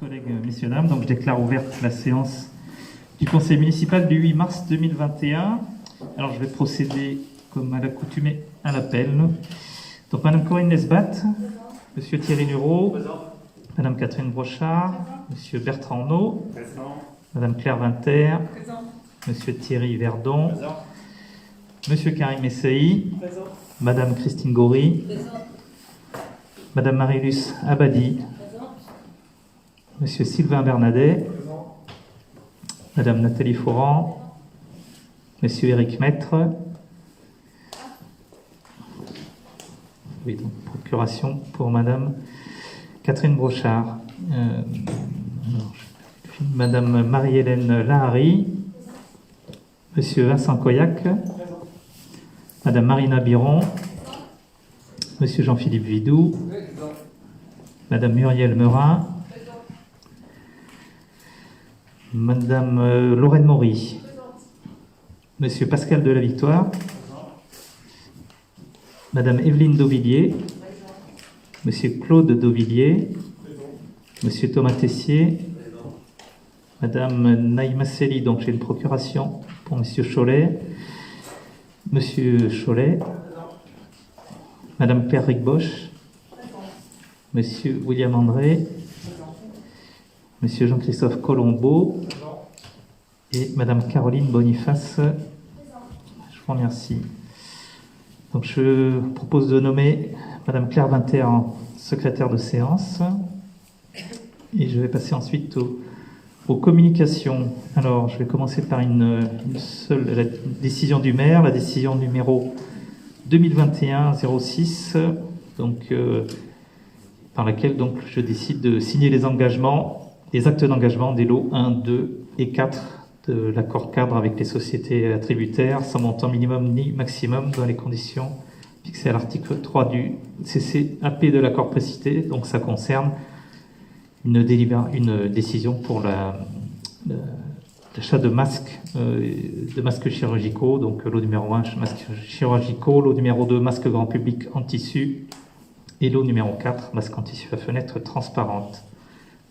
collègues, messieurs, dames, donc je déclare ouverte la séance du conseil municipal du 8 mars 2021. Alors je vais procéder comme à l'accoutumée à l'appel. Donc Madame Corinne Lesbat, Monsieur Thierry Nureau, Madame Catherine Brochard, Monsieur Bertrand Naud, Madame Claire Winter, Monsieur Thierry Verdon, Monsieur Karim Essaï, Madame Christine Goury, Madame Marilus Abadi, Monsieur Sylvain Bernadet, Madame Nathalie Foran, Monsieur Éric Maître. Oui, donc procuration pour Madame Catherine Brochard. Madame Marie-Hélène Lahari, Monsieur Vincent Coyac, Madame Marina Biron, Monsieur Jean-Philippe Vidou, Madame Muriel Meurin, Madame Lorraine Maury, Monsieur Pascal de la Victoire, Madame Evelyne Dauvilliers, Monsieur Claude Dauvilliers, Monsieur Thomas Tessier, Madame Naïma Sely, donc j'ai une procuration pour Monsieur Cholet, Monsieur Cholet, Madame Claire Rigbosch, Monsieur William André, Monsieur Jean-Christophe Colombo et Madame Caroline Boniface. Je vous remercie. Donc je propose de nommer Madame Claire Winter en secrétaire de séance. Et je vais passer ensuite aux communications. Alors je vais commencer par la décision du maire, la décision numéro 2021-06, donc par laquelle donc je décide de signer les actes d'engagement des lots 1, 2 et 4 de l'accord cadre avec les sociétés attributaires, sans montant minimum ni maximum dans les conditions fixées à l'article 3 du CCAP de l'accord précité. Donc ça concerne une décision pour l'achat de masques chirurgicaux. Donc lot numéro 1, masques chirurgicaux, lot numéro 2, masques grand public en tissu, et lot numéro 4, masques en tissu à fenêtre transparente.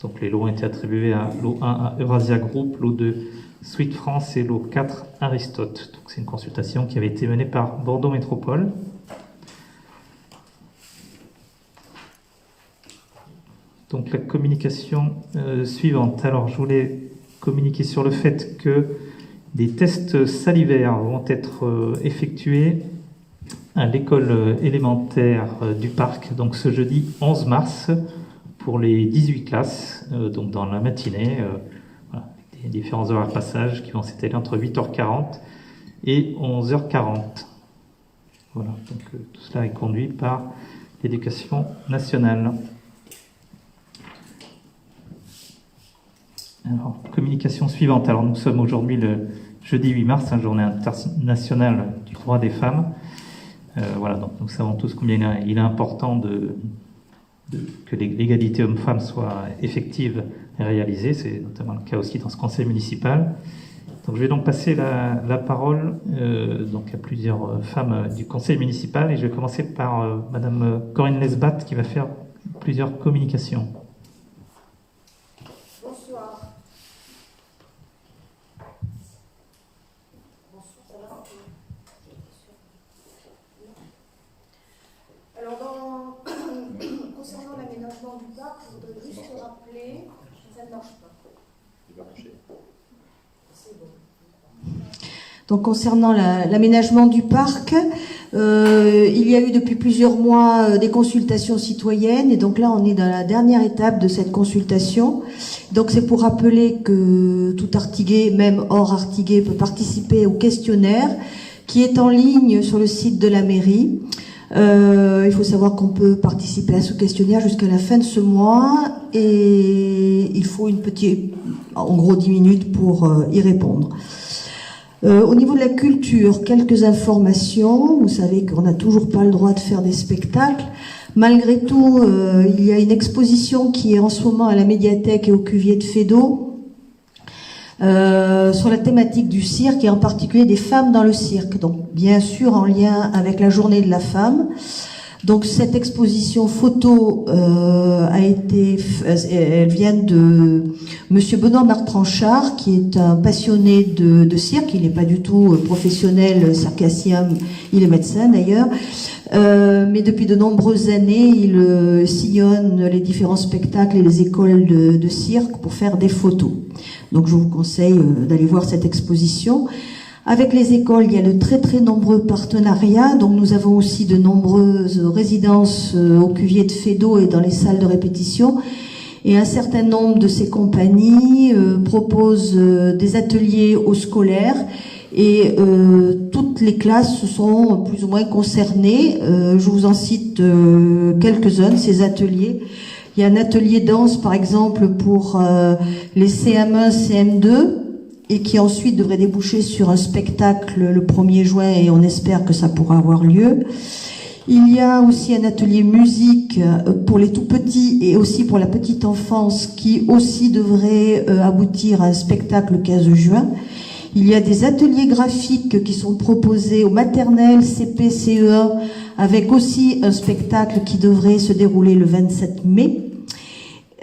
Donc les lots ont été attribués à lot 1 à Eurasia Group, lot 2 Suite France et lot 4 Aristote. Donc c'est une consultation qui avait été menée par Bordeaux Métropole. Donc la communication suivante. Alors je voulais communiquer sur le fait que des tests salivaires vont être effectués à l'école élémentaire du Parc, donc ce jeudi 11 mars, pour les 18 classes, donc dans la matinée, voilà, des différents horaires de passage qui vont s'étaler entre 8h40 et 11h40. Voilà, donc tout cela est conduit par l'Éducation nationale. Alors, communication suivante. Alors, nous sommes aujourd'hui le jeudi 8 mars, journée internationale du droit des femmes. Voilà, donc nous savons tous combien il est important que l'égalité homme-femme soit effective et réalisée. C'est notamment le cas aussi dans ce conseil municipal. Donc, je vais donc passer la parole donc à plusieurs femmes du conseil municipal, et je vais commencer par Madame Corinne Lesbat qui va faire plusieurs communications. Concernant l'aménagement du parc, je voudrais juste rappeler, ça ne marche pas. Il va marcher. C'est bon. Donc concernant l'aménagement du parc, il y a eu depuis plusieurs mois des consultations citoyennes, et donc là on est dans la dernière étape de cette consultation. Donc c'est pour rappeler que tout Artiguais, même hors Artiguais, peut participer au questionnaire qui est en ligne sur le site de la mairie. Il faut savoir qu'on peut participer à ce questionnaire jusqu'à la fin de ce mois, et il faut en gros 10 minutes pour y répondre. Au niveau de la culture, quelques informations. Vous savez qu'on n'a toujours pas le droit de faire des spectacles. Malgré tout, il y a une exposition qui est en ce moment à la médiathèque et au Cuvier de Feydeau, sur la thématique du cirque, et en particulier des femmes dans le cirque. Donc bien sûr en lien avec la journée de la femme. Donc cette exposition photo elle vient de Monsieur Benoît Martranchard, qui est un passionné de cirque. Il n'est pas du tout professionnel circassien, il est médecin d'ailleurs, mais depuis de nombreuses années, il sillonne les différents spectacles et les écoles de cirque pour faire des photos. Donc je vous conseille d'aller voir cette exposition. Avec les écoles, il y a de très très nombreux partenariats. Donc nous avons aussi de nombreuses résidences au Cuvier de Feydeau et dans les salles de répétition. Et un certain nombre de ces compagnies proposent des ateliers aux scolaires. Et toutes les classes sont plus ou moins concernées. Je vous en cite quelques-uns de ces ateliers. Il y a un atelier danse, par exemple, pour les CM1, CM2, et qui ensuite devrait déboucher sur un spectacle le 1er juin, et on espère que ça pourra avoir lieu. Il y a aussi un atelier musique pour les tout petits et aussi pour la petite enfance, qui aussi devrait aboutir à un spectacle le 15 juin. Il y a des ateliers graphiques qui sont proposés aux maternelles, CP, CE1, avec aussi un spectacle qui devrait se dérouler le 27 mai.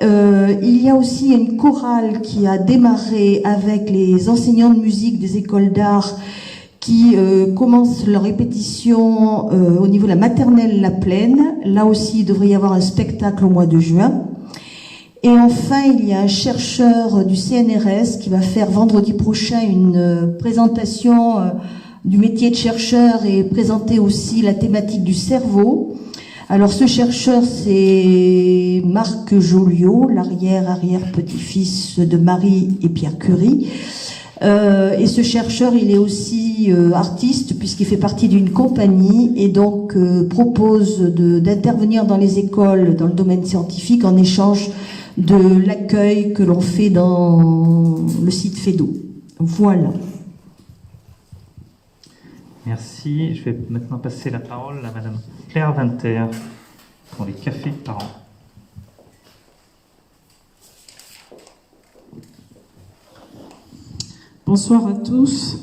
Il y a aussi une chorale qui a démarré avec les enseignants de musique des écoles d'art qui commencent leur répétition au niveau de la maternelle La Plaine. Là aussi, il devrait y avoir un spectacle au mois de juin. Et enfin, il y a un chercheur du CNRS qui va faire vendredi prochain une présentation du métier de chercheur et présenter aussi la thématique du cerveau. Alors ce chercheur, c'est Marc Joliot, l'arrière-petit-fils de Marie et Pierre Curie. Et ce chercheur, il est aussi artiste puisqu'il fait partie d'une compagnie et donc propose d'intervenir dans les écoles dans le domaine scientifique en échange de l'accueil que l'on fait dans le site Feydeau. Voilà. Merci. Je vais maintenant passer la parole à Madame Claire Winter pour les cafés parents. Bonsoir à tous.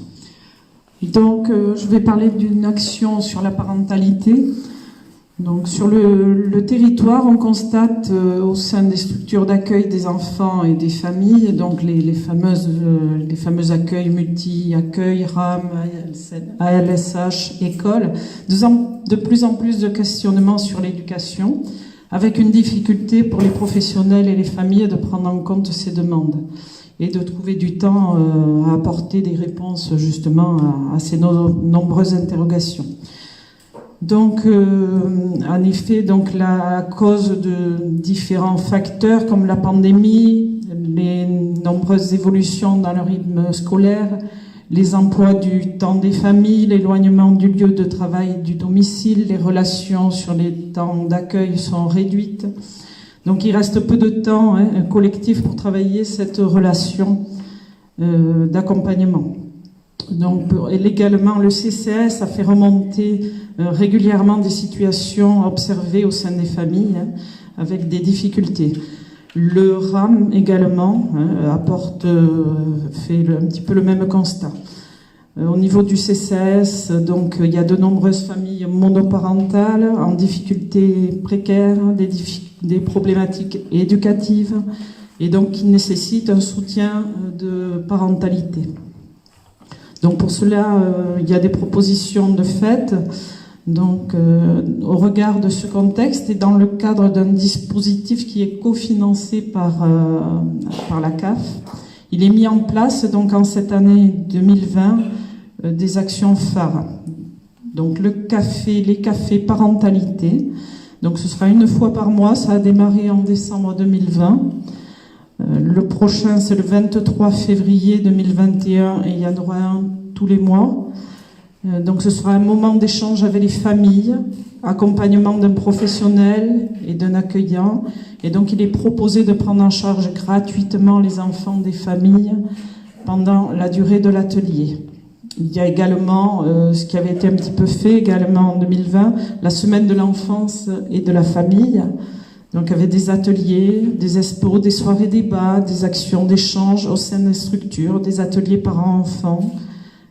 Donc, je vais parler d'une action sur la parentalité. Donc, sur le territoire, on constate au sein des structures d'accueil des enfants et des familles, donc les fameux accueils multi-accueil, RAM, ALSH, école, de plus en plus de questionnements sur l'éducation, avec une difficulté pour les professionnels et les familles de prendre en compte ces demandes et de trouver du temps à apporter des réponses justement à ces nombreuses interrogations. Donc, en effet, donc à cause de différents facteurs comme la pandémie, les nombreuses évolutions dans le rythme scolaire, les emplois du temps des familles, l'éloignement du lieu de travail du domicile, les relations sur les temps d'accueil sont réduites. Donc, il reste peu de temps collectif pour travailler cette relation d'accompagnement. Donc, également, le CCS a fait remonter régulièrement des situations observées au sein des familles avec des difficultés. Le RAM également fait un petit peu le même constat. Au niveau du CCS, donc il y a de nombreuses familles monoparentales en difficulté précaire, des problématiques éducatives et donc qui nécessitent un soutien de parentalité. Donc pour cela, il y a des propositions de fait. Donc, au regard de ce contexte et dans le cadre d'un dispositif qui est cofinancé par la CAF, il est mis en place donc en cette année 2020 des actions phares. Donc les cafés parentalité. Donc ce sera une fois par mois. Ça a démarré en décembre 2020. Le prochain c'est le 23 février 2021 et il y en aura un tous les mois. Donc ce sera un moment d'échange avec les familles, accompagnement d'un professionnel et d'un accueillant. Et donc il est proposé de prendre en charge gratuitement les enfants des familles pendant la durée de l'atelier. Il y a également ce qui avait été un petit peu fait également en 2020, la semaine de l'enfance et de la famille. Donc avec des ateliers, des expos, des soirées débats, des actions d'échange au sein des structures, des ateliers parents-enfants,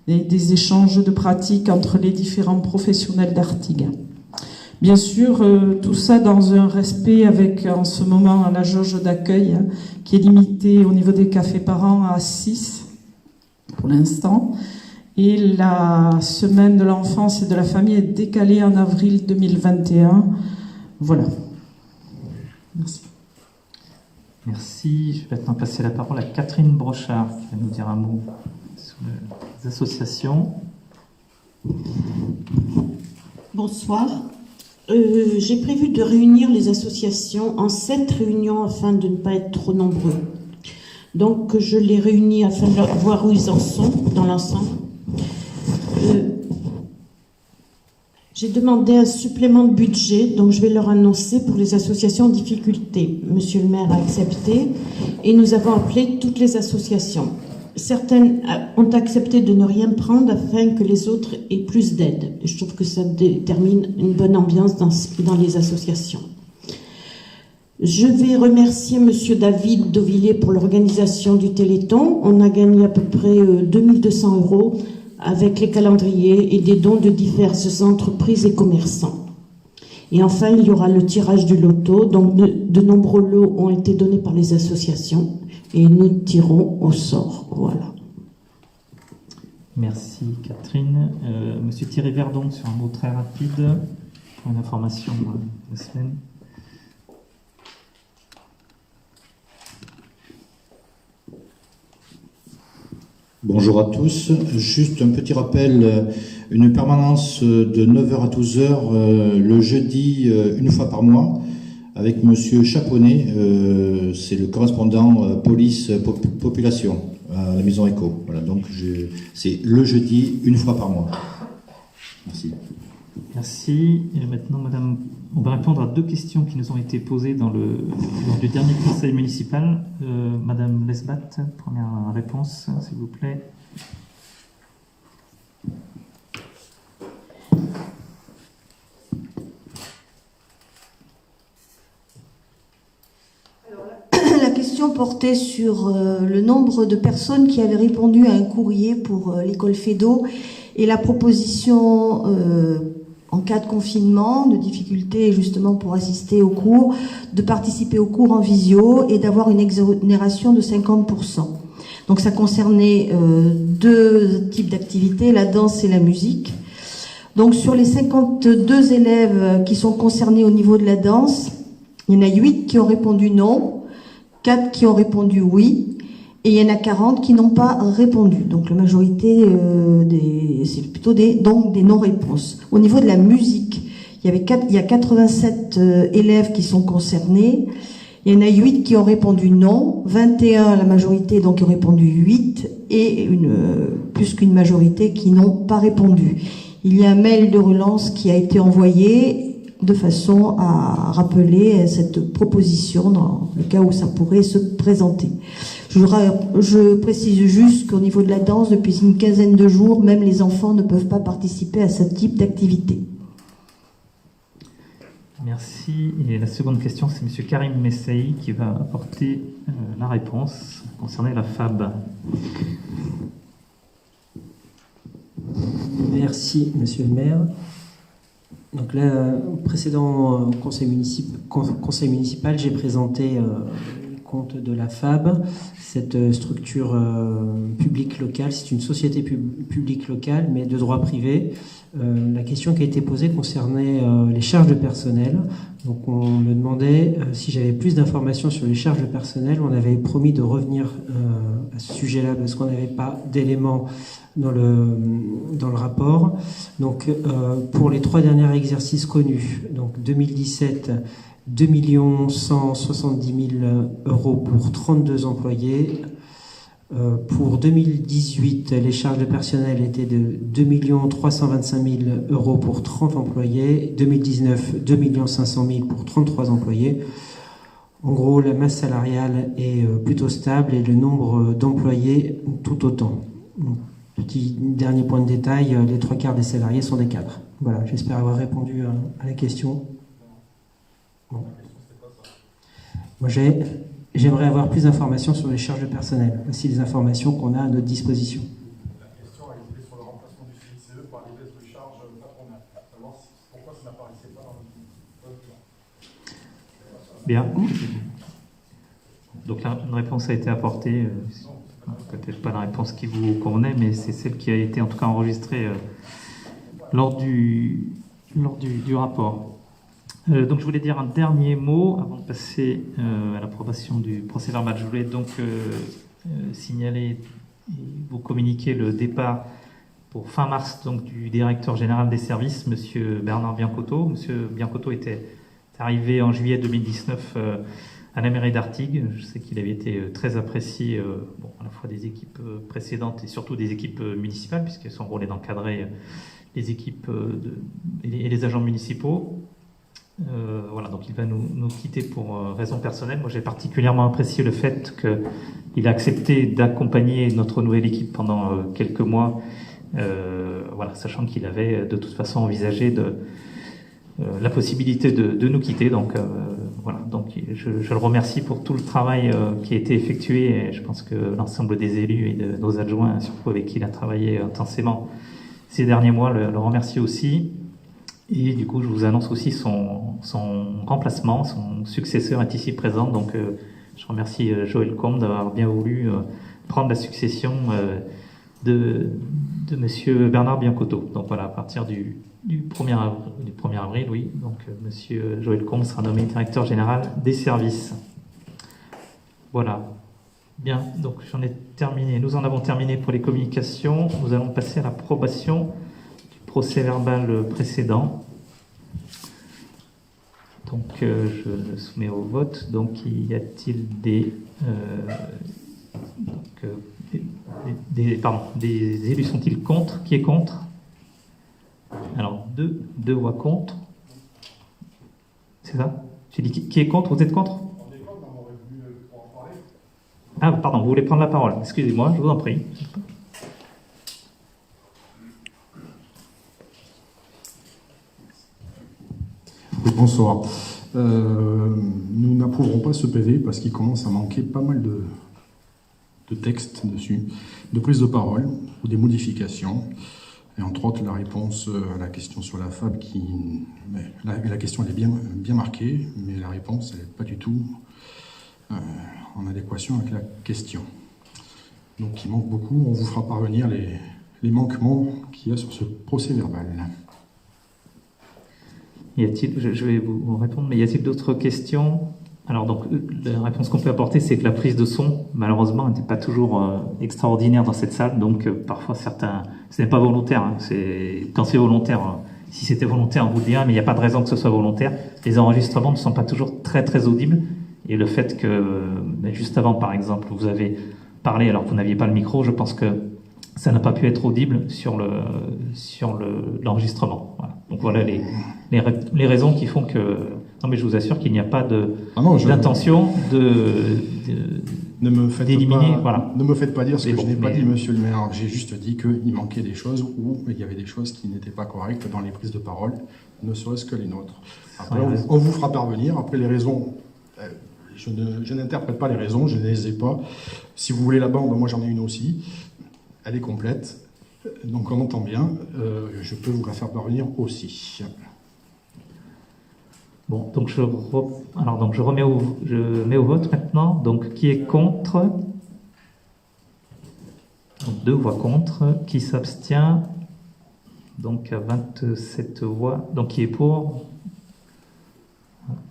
et des échanges de pratiques entre les différents professionnels d'Artigues. Bien sûr, tout ça dans un respect avec, en ce moment, la jauge d'accueil qui est limitée au niveau des cafés par an à 6 pour l'instant. Et la semaine de l'enfance et de la famille est décalée en avril 2021. Voilà. Merci. Merci. Je vais maintenant passer la parole à Catherine Brochard qui va nous dire un mot sur les associations. Bonsoir. J'ai prévu de réunir les associations en 7 réunions afin de ne pas être trop nombreux. Donc je les réunis afin de voir où ils en sont dans l'ensemble. J'ai demandé un supplément de budget, donc je vais leur annoncer pour les associations en difficulté. Monsieur le maire a accepté et nous avons appelé toutes les associations. Certaines ont accepté de ne rien prendre afin que les autres aient plus d'aide. Je trouve que ça détermine une bonne ambiance dans les associations. Je vais remercier Monsieur David Dauvilliers pour l'organisation du Téléthon. On a gagné à peu près 2200 € avec les calendriers et des dons de diverses entreprises et commerçants. Et enfin, il y aura le tirage du loto. Donc, de nombreux lots ont été donnés par les associations et nous tirons au sort. Voilà. Merci Catherine. Monsieur Thierry Verdon, sur un mot très rapide pour une information de la semaine. Bonjour à tous. Juste un petit rappel, une permanence de 9h à 12h le jeudi, une fois par mois, avec Monsieur Chaponnet, c'est le correspondant police-population à la Maison Éco. Voilà, donc c'est le jeudi, une fois par mois. Merci. Merci. Et maintenant, madame, on va répondre à 2 questions qui nous ont été posées lors du dernier conseil municipal. Madame Lesbat, première réponse, s'il vous plaît. La question portait sur le nombre de personnes qui avaient répondu à un courrier pour l'école Fédot et la proposition en cas de confinement, de difficulté justement pour assister aux cours, de participer aux cours en visio et d'avoir une exonération de 50%. Donc ça concernait 2 types d'activités, la danse et la musique. Donc sur les 52 élèves qui sont concernés au niveau de la danse, il y en a 8 qui ont répondu non, 4 qui ont répondu oui, et il y en a 40 qui n'ont pas répondu. Donc la majorité, c'est plutôt des non-réponses. Au niveau de la musique, il y a 87 élèves qui sont concernés. Il y en a 8 qui ont répondu non, 21 la majorité donc qui ont répondu 8 et plus qu'une majorité qui n'ont pas répondu. Il y a un mail de relance qui a été envoyé de façon à rappeler cette proposition dans le cas où ça pourrait se présenter. Je précise juste qu'au niveau de la danse, depuis une quinzaine de jours, même les enfants ne peuvent pas participer à ce type d'activité. Merci. Et la seconde question, c'est M. Karim Messaï qui va apporter la réponse concernant la FAB. Merci, Monsieur le maire. Donc là, au précédent conseil municipal, j'ai présenté les comptes de la FAB, cette structure publique locale. C'est une société publique locale, mais de droit privé. La question qui a été posée concernait les charges de personnel. Donc on me demandait si j'avais plus d'informations sur les charges de personnel. On avait promis de revenir à ce sujet-là parce qu'on n'avait pas d'éléments dans le rapport. Donc pour les 3 derniers exercices connus, donc 2017, 2 170 000 € pour 32 employés. Pour 2018, les charges de personnel étaient de 2 325 000 € pour 30 employés. 2019, 2 500 000 pour 33 employés. En gros, la masse salariale est plutôt stable et le nombre d'employés tout autant. Petit dernier point de détail, les 3/4 des salariés sont des cadres. Voilà, j'espère avoir répondu à la question. Bon. Moi, j'aimerais avoir plus d'informations sur les charges de personnel. Voici les informations qu'on a à notre disposition. La question a été sur le remplacement du CICE par les baisses de charges patronales. Savoir pourquoi ça n'apparaissait pas dans notre Bien. Donc une réponse a été apportée. Peut-être pas la réponse qui vous convenait, mais c'est celle qui a été en tout cas enregistrée lors du rapport. Donc je voulais dire un dernier mot avant de passer à l'approbation du procès-verbal. Je voulais donc signaler et vous communiquer le départ pour fin mars donc, du directeur général des services, M. Bernard Biancotto. M. Biancotto était arrivé en juillet 2019 à la mairie d'Artigues. Je sais qu'il avait été très apprécié à la fois des équipes précédentes et surtout des équipes municipales, puisque son rôle est d'encadrer les équipes et les agents municipaux. Voilà, donc il va nous quitter pour raisons personnelles. Moi, j'ai particulièrement apprécié le fait qu'il a accepté d'accompagner notre nouvelle équipe pendant quelques mois, voilà, sachant qu'il avait de toute façon envisagé la possibilité de nous quitter. Donc voilà, donc je le remercie pour tout le travail qui a été effectué. Et je pense que l'ensemble des élus et de nos adjoints, surtout avec qui il a travaillé intensément ces derniers mois, le remercie aussi. Et du coup, je vous annonce aussi son remplacement, son successeur est ici présent. Donc, je remercie Joël Combe d'avoir bien voulu prendre la succession de Monsieur Bernard Biancotto. Donc voilà, à partir du 1er avril, oui. Donc, Monsieur Joël Combe sera nommé directeur général des services. Voilà. Bien, donc j'en ai terminé. Nous en avons terminé pour les communications. Nous allons passer à l'approbation procès-verbal précédent. Donc, je le soumets au vote. Donc, y a-t-il des élus sont-ils contre? Qui est contre? Alors, deux voix contre. C'est ça? J'ai dit qui est contre? Vous êtes contre? Ah, pardon, vous voulez prendre la parole? Excusez-moi, je vous en prie. Bonsoir. Nous n'approuverons pas ce PV parce qu'il commence à manquer pas mal de textes dessus, de prise de parole ou des modifications. Et entre autres, la réponse à la question sur la FAB, la question elle est bien marquée, mais la réponse elle n'est pas du tout en adéquation avec la question. Donc il manque beaucoup. On vous fera parvenir les manquements qu'il y a sur ce procès-verbal. Y a-t-il, je vais vous répondre, mais y a-t-il d'autres questions? Alors donc, la réponse qu'on peut apporter, c'est que la prise de son, malheureusement, n'était pas toujours extraordinaire dans cette salle, donc parfois certains, ce n'est pas volontaire, hein, quand c'est volontaire, si c'était volontaire, on vous le dira, mais il n'y a pas de raison que ce soit volontaire. Les enregistrements ne sont pas toujours très très audibles, et le fait que, juste avant, par exemple, vous avez parlé alors que vous n'aviez pas le micro, je pense que ça n'a pas pu être audible sur l'enregistrement. Voilà. Donc voilà les raisons qui font que... Non mais je vous assure qu'il n'y a pas d'intention d'éliminer... Voilà. Ne me faites pas dire ce que je n'ai pas dit, monsieur le maire. J'ai juste dit qu'il manquait des choses ou il y avait des choses qui n'étaient pas correctes dans les prises de parole, ne serait-ce que les nôtres. Après, on vous fera parvenir. Après, les raisons... Je n'interprète pas les raisons, je ne les ai pas. Si vous voulez la bande, moi j'en ai une aussi. Elle est complète, donc on entend bien. Je peux vous la faire parvenir aussi. Bon, donc je mets au vote maintenant. Donc qui est contre? Donc 2 voix contre. Qui s'abstient? Donc à 27 voix. Donc qui est pour?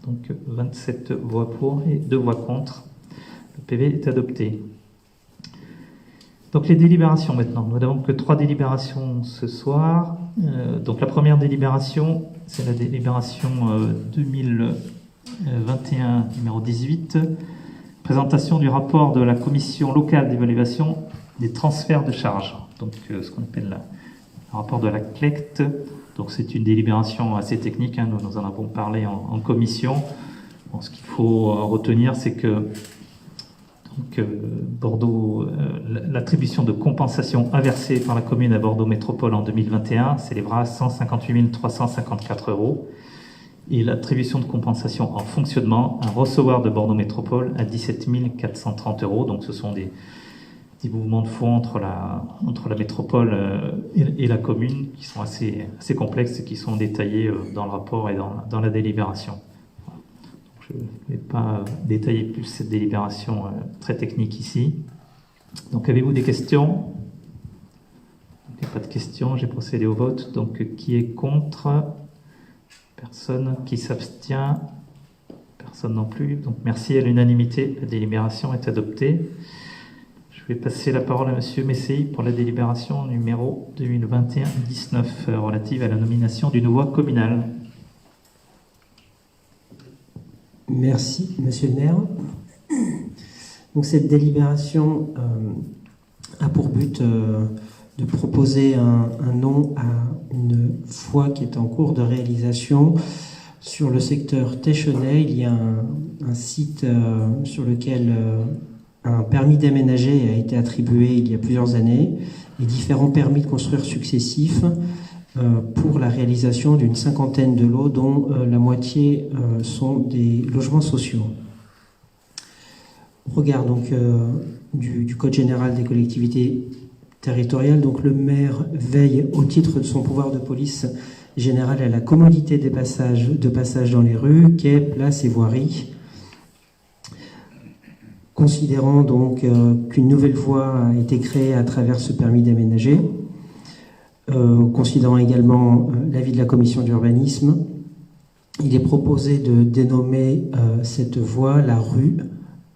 Donc 27 voix pour et 2 voix contre. Le PV est adopté. Donc les délibérations maintenant. Nous n'avons que 3 délibérations ce soir. Donc la première délibération, c'est la délibération 2021 numéro 18. Présentation du rapport de la commission locale d'évaluation des transferts de charges. Donc ce qu'on appelle le rapport de la CLECT. Donc c'est une délibération assez technique, hein. Nous en avons parlé en commission. Bon, ce qu'il faut retenir, c'est que Bordeaux, l'attribution de compensation inversée par la commune à Bordeaux Métropole en 2021 s'élèvera à 158 354 €. Et l'attribution de compensation en fonctionnement à recevoir de Bordeaux Métropole à 17 430 €. Donc ce sont des mouvements de fonds entre la métropole et la commune qui sont assez complexes et qui sont détaillés dans le rapport et dans la délibération. Je ne vais pas détailler plus cette délibération très technique ici. Donc, avez-vous des questions? Il n'y a pas de questions, j'ai procédé au vote. Donc, qui est contre? Personne. Qui s'abstient? Personne non plus. Donc, merci à l'unanimité. La délibération est adoptée. Je vais passer la parole à Monsieur Messey pour la délibération numéro 2021-19 relative à la nomination d'une voix communale. Merci, Monsieur le maire. Donc, cette délibération a pour but de proposer un nom à une voie qui est en cours de réalisation sur le secteur Téchenay. Il y a un site sur lequel un permis d'aménager a été attribué il y a plusieurs années et différents permis de construire successifs pour la réalisation d'une cinquantaine de lots dont la moitié sont des logements sociaux. Au regard donc du Code général des collectivités territoriales, donc le maire veille au titre de son pouvoir de police générale à la commodité de passage dans les rues, quais, places et voiries. Considérant donc qu'une nouvelle voie a été créée à travers ce permis d'aménager, considérant également l'avis de la commission d'urbanisme, il est proposé de dénommer cette voie la rue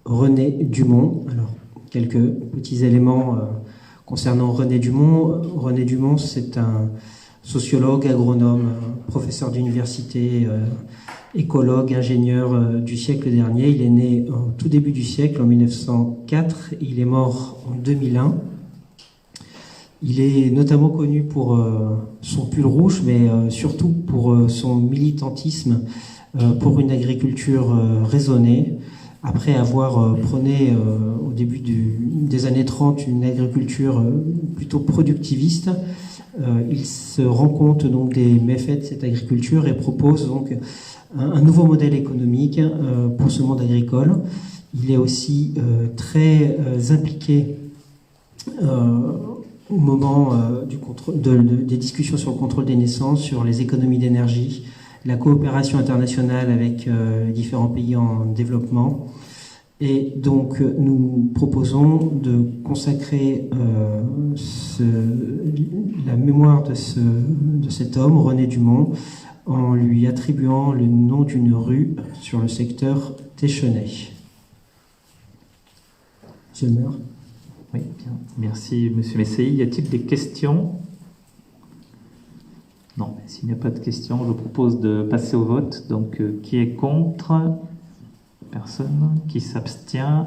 René Dumont. Alors, quelques petits éléments concernant René Dumont. René Dumont, c'est un sociologue, agronome, professeur d'université, écologue, ingénieur du siècle dernier. Il est né au tout début du siècle, en 1904. Il est mort en 2001. Il est notamment connu pour son pull rouge, mais surtout pour son militantisme pour une agriculture raisonnée. Après avoir prôné au début des années 30 une agriculture plutôt productiviste, il se rend compte donc des méfaits de cette agriculture et propose donc un nouveau modèle économique pour ce monde agricole. Il est aussi très impliqué au moment des discussions sur le contrôle des naissances, sur les économies d'énergie, la coopération internationale avec différents pays en développement. Et donc, nous proposons de consacrer la mémoire de cet homme, René Dumont, en lui attribuant le nom d'une rue sur le secteur Téchenay. Monsieur le maire. Oui, bien. Merci, Monsieur Messey. Y a-t-il des questions? Non, s'il n'y a pas de questions, je propose de passer au vote. Donc, qui est contre? Personne. Qui s'abstient?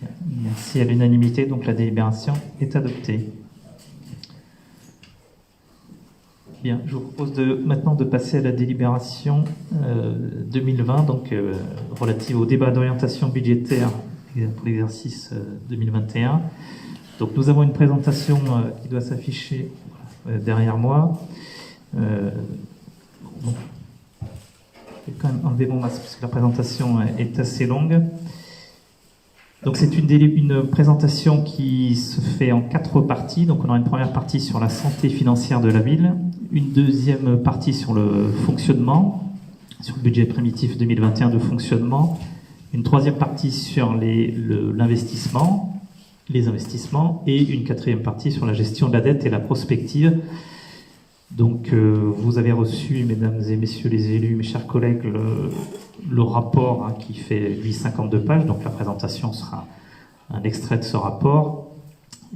Bien. Merci à l'unanimité. Donc, la délibération est adoptée. Bien, je vous propose maintenant de passer à la délibération 2020, donc relative au débat d'orientation budgétaire pour l'exercice 2021. Donc, nous avons une présentation qui doit s'afficher derrière moi. Je vais quand même enlever mon masque parce que la présentation est assez longue. Donc c'est une présentation qui se fait en 4 parties. Donc on aura une première partie sur la santé financière de la ville, une deuxième partie sur le fonctionnement, sur le budget primitif 2021 de fonctionnement, une troisième partie sur l'investissement, les investissements, et une quatrième partie sur la gestion de la dette et la prospective. Donc vous avez reçu, mesdames et messieurs les élus, mes chers collègues, le rapport qui fait lui 52 pages. Donc la présentation sera un extrait de ce rapport.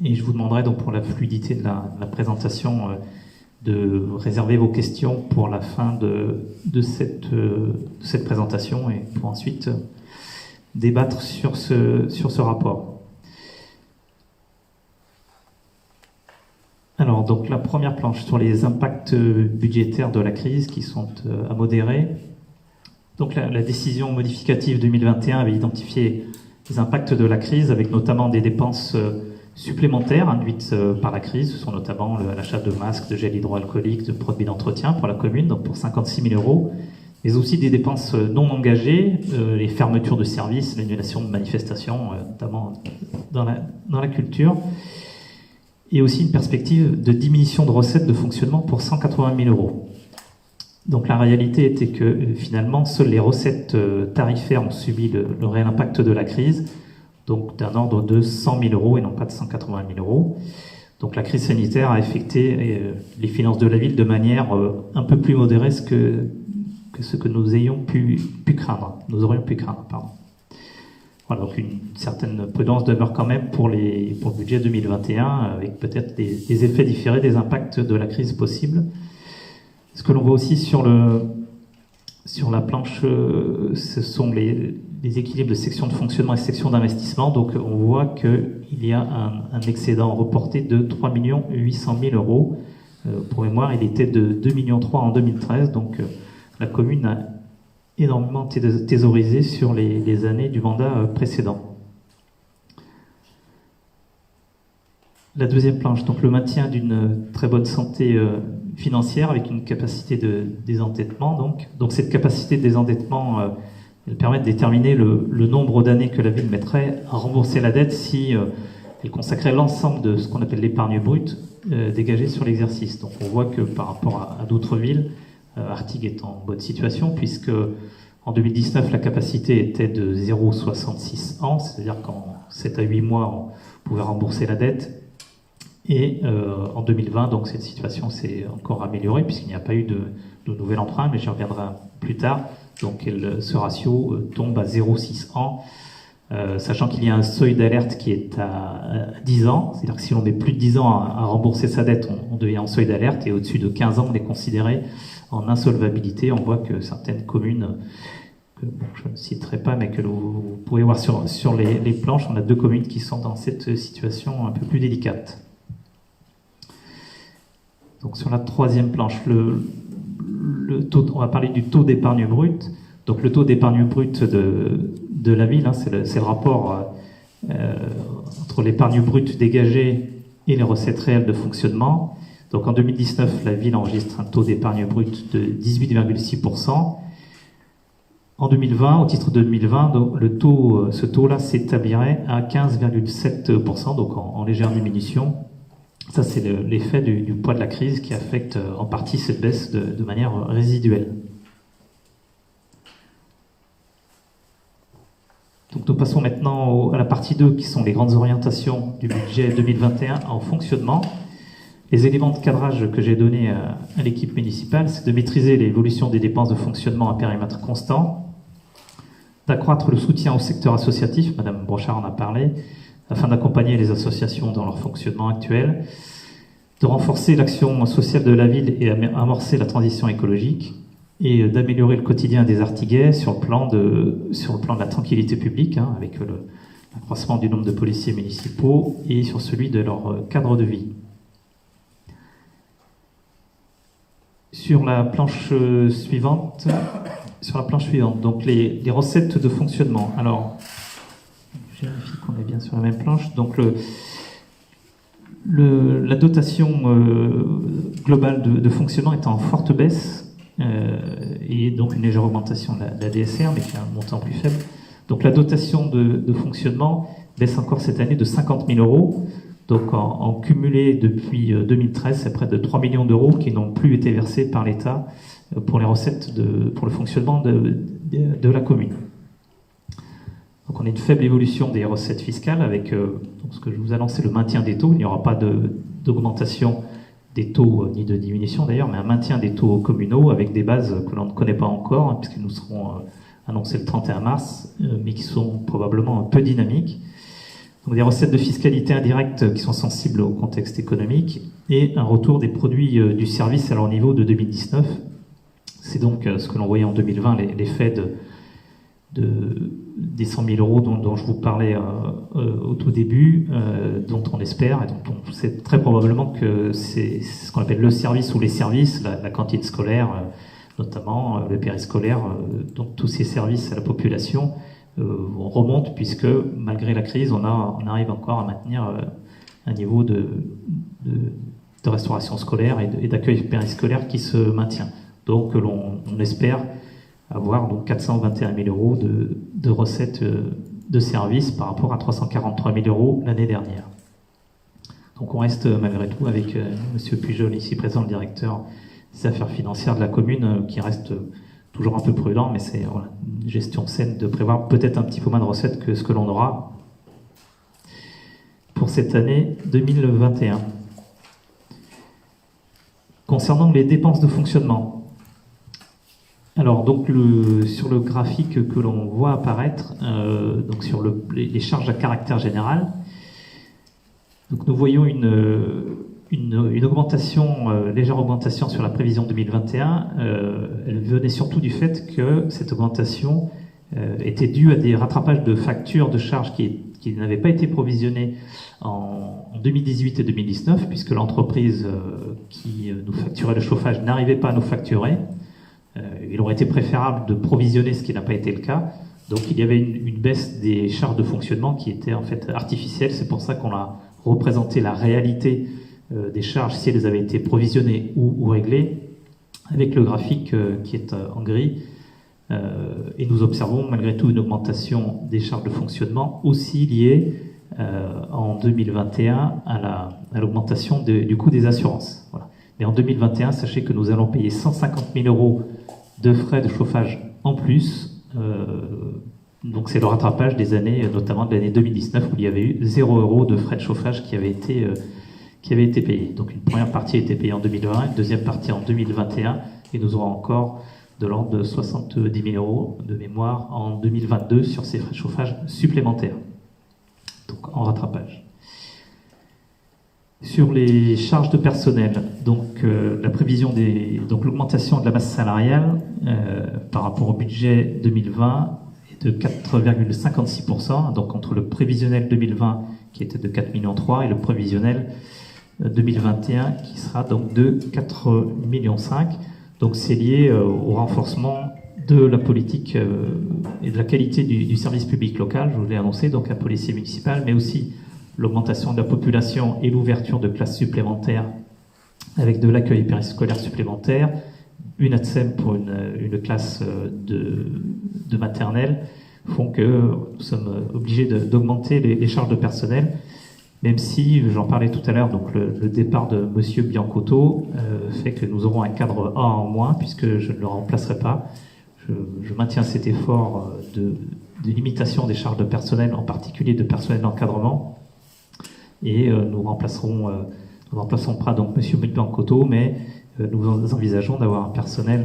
Et je vous demanderai donc pour la fluidité de la présentation de réserver vos questions pour la fin de cette présentation et pour ensuite débattre sur ce rapport. Alors, donc, la première planche sur les impacts budgétaires de la crise qui sont à modérer. Donc, la décision modificative 2021 avait identifié les impacts de la crise avec notamment des dépenses supplémentaires induites par la crise. Ce sont notamment l'achat de masques, de gel hydroalcoolique, de produits d'entretien pour la commune, donc pour 56 000 €, mais aussi des dépenses non engagées, les fermetures de services, l'annulation de manifestations, notamment dans la culture, et aussi une perspective de diminution de recettes de fonctionnement pour 180 000 €. Donc la réalité était que finalement, seules les recettes tarifaires ont subi le réel impact de la crise, donc d'un ordre de 100 000 euros et non pas de 180 000 euros. Donc la crise sanitaire a affecté les finances de la ville de manière un peu plus modérée que ce que nous aurions pu craindre. Pardon. Voilà, donc une certaine prudence demeure quand même pour le budget 2021, avec peut-être des effets différés des impacts de la crise possible. Ce que l'on voit aussi sur la planche, ce sont les équilibres de section de fonctionnement et section d'investissement. Donc on voit qu'il y a un excédent reporté de 3 800 000 euros. Pour mémoire, il était de 2,3 millions en 2013. Donc la commune a énormément thésaurisé sur les années du mandat précédent. La deuxième planche, donc le maintien d'une très bonne santé financière avec une capacité de désendettement. Donc cette capacité de désendettement, elle permet de déterminer le nombre d'années que la ville mettrait à rembourser la dette si elle consacrait l'ensemble de ce qu'on appelle l'épargne brute dégagée sur l'exercice. Donc on voit que par rapport à d'autres villes, Artigues est en bonne situation puisque en 2019 la capacité était de 0,66 ans, c'est-à-dire qu'en 7 à 8 mois on pouvait rembourser la dette. Et en 2020, donc cette situation s'est encore améliorée puisqu'il n'y a pas eu de nouvel emprunt, mais j'y reviendrai plus tard. Donc ce ratio tombe à 0,6 ans, sachant qu'il y a un seuil d'alerte qui est à 10 ans. C'est-à-dire que si l'on met plus de 10 ans à rembourser sa dette, on devient en seuil d'alerte, et au-dessus de 15 ans, on est considéré en insolvabilité. On voit que certaines communes, je ne citerai pas, mais que vous pouvez voir sur les planches, on a 2 communes qui sont dans cette situation un peu plus délicate. Donc sur la troisième planche, le taux, on va parler du taux d'épargne brute. Donc le taux d'épargne brute de la ville, c'est le rapport entre l'épargne brute dégagée et les recettes réelles de fonctionnement. Donc en 2019, la ville enregistre un taux d'épargne brute de 18,6%. En 2020, au titre de 2020, donc, ce taux-là s'établirait à 15,7%, donc en légère diminution. Ça, c'est l'effet du poids de la crise qui affecte en partie cette baisse de manière résiduelle. Donc nous passons maintenant à la partie 2, qui sont les grandes orientations du budget 2021 en fonctionnement. Les éléments de cadrage que j'ai donnés à l'équipe municipale, c'est de maîtriser l'évolution des dépenses de fonctionnement à périmètre constant, d'accroître le soutien au secteur associatif, Madame Brochard en a parlé, afin d'accompagner les associations dans leur fonctionnement actuel, de renforcer l'action sociale de la ville et amorcer la transition écologique, et d'améliorer le quotidien des Artiguais sur le plan de la tranquillité publique, avec l'accroissement du nombre de policiers municipaux et sur celui de leur cadre de vie. Sur la planche suivante, donc les recettes de fonctionnement. Alors, je vérifie qu'on est bien sur la même planche. Donc la dotation globale de fonctionnement est en forte baisse, et donc une légère augmentation de la DSR, mais qui a un montant plus faible. Donc la dotation de fonctionnement baisse encore cette année de 50 000 euros. Donc en cumulé depuis 2013, c'est près de 3 millions d'euros qui n'ont plus été versés par l'État pour les recettes pour le fonctionnement de la commune. Donc on a une faible évolution des recettes fiscales avec donc ce que je vous annonçais, le maintien des taux. Il n'y aura pas d'augmentation des taux, ni de diminution d'ailleurs, mais un maintien des taux communaux avec des bases que l'on ne connaît pas encore, puisqu'ils nous seront annoncés le 31 mars, mais qui sont probablement un peu dynamiques. Donc des recettes de fiscalité indirecte qui sont sensibles au contexte économique, et un retour des produits du service à leur niveau de 2019. C'est donc ce que l'on voyait en 2020, l'effet des 100 000 euros dont je vous parlais au tout début, dont on espère, et dont on sait très probablement que c'est ce qu'on appelle le service ou les services, la cantine scolaire notamment, le périscolaire, donc tous ces services à la population remontent, puisque malgré la crise, on arrive encore à maintenir un niveau de restauration scolaire et d'accueil périscolaire qui se maintient. Donc on espère avoir donc 421 000 euros de recettes de services par rapport à 343 000 euros l'année dernière. Donc on reste malgré tout avec M. Pujol, ici présent, le directeur affaires financières de la commune qui reste toujours un peu prudent, mais c'est voilà, une gestion saine de prévoir peut-être un petit peu moins de recettes que ce que l'on aura pour cette année 2021. Concernant les dépenses de fonctionnement, alors donc sur le graphique que l'on voit apparaître, donc sur les charges à caractère général, donc nous voyons une augmentation, légère augmentation sur la prévision 2021. Elle venait surtout du fait que cette augmentation était due à des rattrapages de factures de charges qui n'avaient pas été provisionnées en 2018 et 2019, puisque l'entreprise qui nous facturait le chauffage n'arrivait pas à nous facturer. Il aurait été préférable de provisionner ce qui n'a pas été le cas. Donc il y avait une baisse des charges de fonctionnement qui était en fait artificielle. C'est pour ça qu'on a représenté la réalité des charges si elles avaient été provisionnées ou réglées avec le graphique qui est en gris. Et nous observons malgré tout une augmentation des charges de fonctionnement aussi liée en 2021 à l'augmentation du coût des assurances. Voilà. Mais en 2021, sachez que nous allons payer 150 000 € de frais de chauffage en plus. Donc c'est le rattrapage des années, notamment de l'année 2019, où il y avait eu 0 € de frais de chauffage qui avaient été payés. Donc une première partie a été payée en 2020, une deuxième partie en 2021, et nous aurons encore de l'ordre de 70 000 € de mémoire en 2022 sur ces frais de chauffage supplémentaires. Donc en rattrapage. Sur les charges de personnel, donc la prévision donc l'augmentation de la masse salariale par rapport au budget 2020 est de 4,56%, donc entre le prévisionnel 2020 qui était de 4,3 millions et le prévisionnel 2021 qui sera donc de 4,5 millions. Donc c'est lié au renforcement de la politique et de la qualité du service public local, je vous l'ai annoncé, donc un policier municipal, mais aussi l'augmentation de la population et l'ouverture de classes supplémentaires avec de l'accueil périscolaire supplémentaire, une ATSEM pour une classe de maternelle, font que nous sommes obligés d'augmenter les charges de personnel, même si, j'en parlais tout à l'heure, donc le départ de Monsieur Biancotto fait que nous aurons un cadre A en moins, puisque je ne le remplacerai pas. Je maintiens cet effort de limitation des charges de personnel, en particulier de personnel d'encadrement, et nous remplacerons pas donc Monsieur Biancotto, mais nous envisageons d'avoir un personnel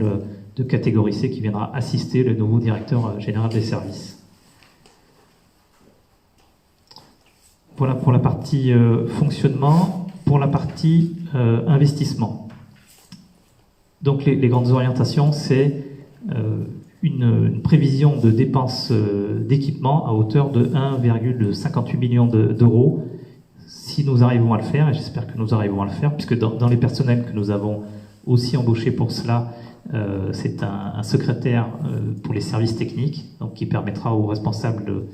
de catégorie C qui viendra assister le nouveau directeur général des services. Voilà pour la partie fonctionnement. Pour la partie investissement. Donc les grandes orientations, c'est une prévision de dépenses d'équipement à hauteur de 1,58 million d'euros. Si nous arrivons à le faire, et j'espère que nous arrivons à le faire, puisque dans les personnels que nous avons aussi embauchés pour cela, c'est un secrétaire pour les services techniques, donc qui permettra aux responsables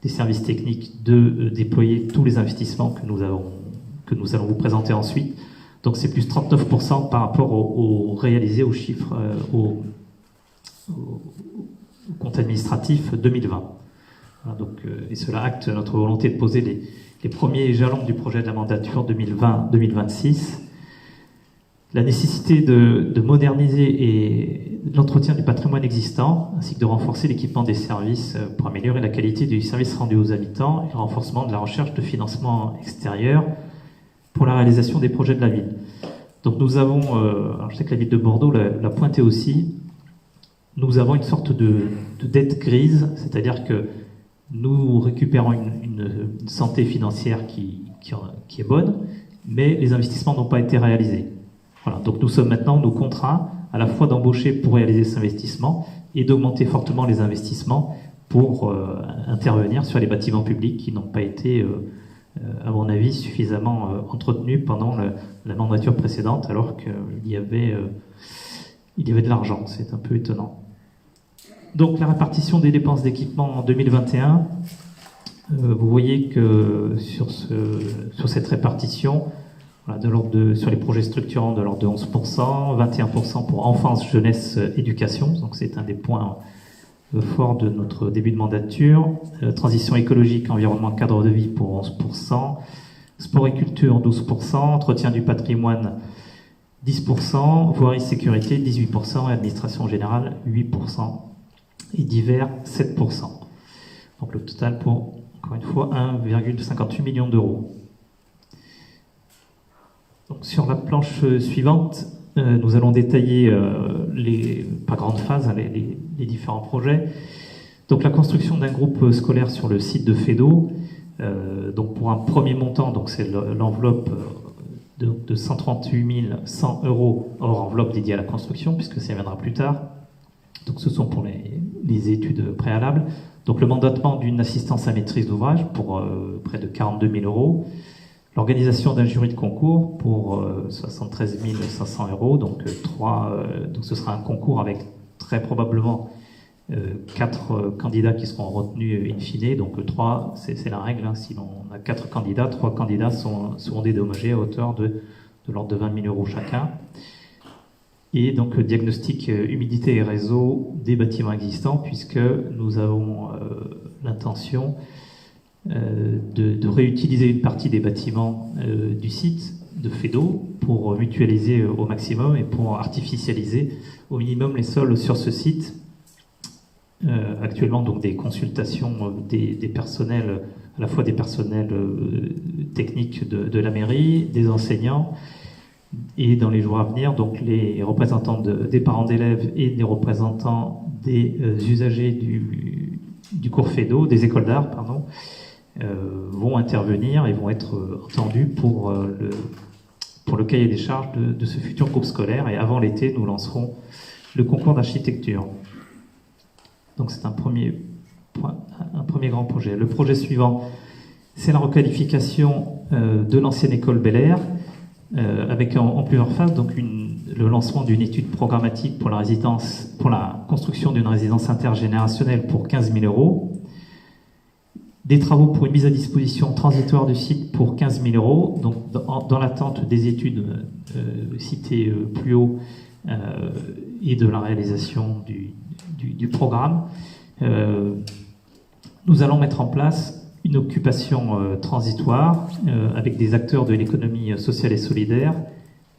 des services techniques de déployer tous les investissements que nous allons vous présenter ensuite. Donc c'est plus 39% par rapport au réalisé aux chiffres au compte administratif 2020. Voilà, donc, et cela acte notre volonté de poser les premiers jalons du projet de la mandature 2020-2026. La nécessité de moderniser l'entretien du patrimoine existant, ainsi que de renforcer l'équipement des services pour améliorer la qualité du service rendu aux habitants et le renforcement de la recherche de financement extérieur pour la réalisation des projets de la ville. Donc nous avons, alors je sais que la ville de Bordeaux l'a pointé aussi, nous avons une sorte de dette grise, c'est-à-dire que nous récupérons une santé financière qui est bonne, mais les investissements n'ont pas été réalisés. Voilà, donc nous sommes maintenant nous contraints à la fois d'embaucher pour réaliser cet investissement et d'augmenter fortement les investissements pour intervenir sur les bâtiments publics qui n'ont pas été, à mon avis, suffisamment entretenus pendant la mandature précédente, alors qu'il y avait de l'argent. C'est un peu étonnant. Donc la répartition des dépenses d'équipement en 2021, vous voyez que sur cette répartition, sur les projets structurants de l'ordre de 11%, 21% pour enfance, jeunesse, éducation, donc c'est un des points forts de notre début de mandature, transition écologique, environnement, cadre de vie pour 11%, sport et culture 12%, entretien du patrimoine 10%, voirie sécurité 18%, et administration générale 8%, et divers 7%. Donc le total pour, encore une fois, 1,58 million d'euros. Donc sur la planche suivante, nous allons détailler par grande phase les différents projets. Donc la construction d'un groupe scolaire sur le site de Fédot, donc pour un premier montant, donc c'est l'enveloppe de 138 100 euros hors enveloppe dédiée à la construction, puisque ça viendra plus tard. Donc ce sont pour les études préalables. Donc le mandatement d'une assistance à maîtrise d'ouvrage pour près de 42 000 euros. L'organisation d'un jury de concours pour 73 500 euros. Donc ce sera un concours avec très probablement 4 candidats qui seront retenus in fine. Donc 3, c'est la règle. Hein. Si on a 4 candidats, 3 candidats seront dédommagés à hauteur de l'ordre de 20 000 euros chacun. Et donc diagnostic humidité et réseau des bâtiments existants, puisque nous avons l'intention de réutiliser une partie des bâtiments du site de Fédot pour mutualiser au maximum et pour artificialiser au minimum les sols sur ce site. Actuellement, donc des consultations des personnels, à la fois des personnels techniques de la mairie, des enseignants, et dans les jours à venir, donc les représentants des parents d'élèves et des représentants des usagers du cours Fédot, des écoles d'art, pardon, vont intervenir et vont être entendus pour le cahier des charges de ce futur groupe scolaire. Et avant l'été, nous lancerons le concours d'architecture. Donc c'est un premier grand projet. Le projet suivant, c'est la requalification de l'ancienne école Bel Air, avec en plusieurs phases, donc le lancement d'une étude programmatique pour la construction d'une résidence intergénérationnelle pour 15 000 euros, des travaux pour une mise à disposition transitoire du site pour 15 000 euros, donc dans l'attente des études citées plus haut et de la réalisation du programme. Nous allons mettre en place une occupation transitoire avec des acteurs de l'économie sociale et solidaire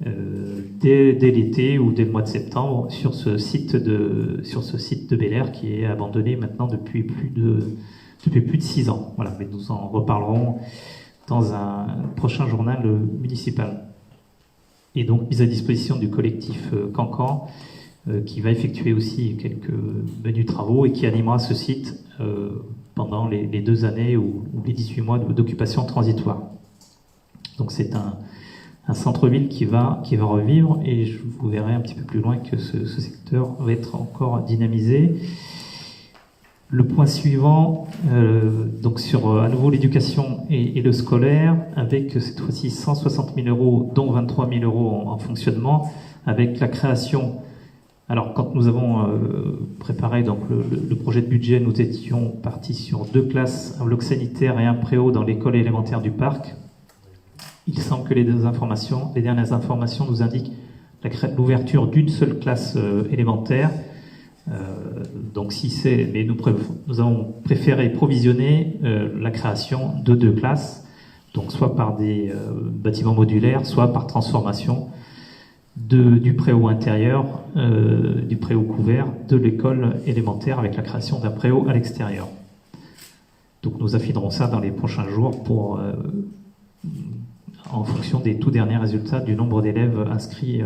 dès l'été ou dès le mois de septembre sur ce site de Bel Air qui est abandonné maintenant depuis plus de 6 ans. Voilà, mais nous en reparlerons dans un prochain journal municipal. Et donc mise à disposition du collectif Cancan qui va effectuer aussi quelques menus travaux et qui animera ce site pendant les 2 années ou les 18 mois d'occupation transitoire. Donc c'est un centre-ville qui va revivre, et je vous verrai un petit peu plus loin que ce secteur va être encore dynamisé. Le point suivant, donc sur à nouveau l'éducation et le scolaire, avec cette fois-ci 160 000 euros, dont 23 000 euros en fonctionnement, avec la création. Alors, quand nous avons préparé donc le projet de budget, nous étions partis sur 2 classes, un bloc sanitaire et un préau dans l'école élémentaire du parc. Il semble que les dernières informations nous indiquent l'ouverture d'une seule classe élémentaire. Donc, mais nous avons préféré provisionner la création de 2 classes, donc soit par des bâtiments modulaires, soit par transformation du préau intérieur, du préau couvert de l'école élémentaire, avec la création d'un préau à l'extérieur. Donc nous affinerons ça dans les prochains jours en fonction des tout derniers résultats du nombre d'élèves inscrits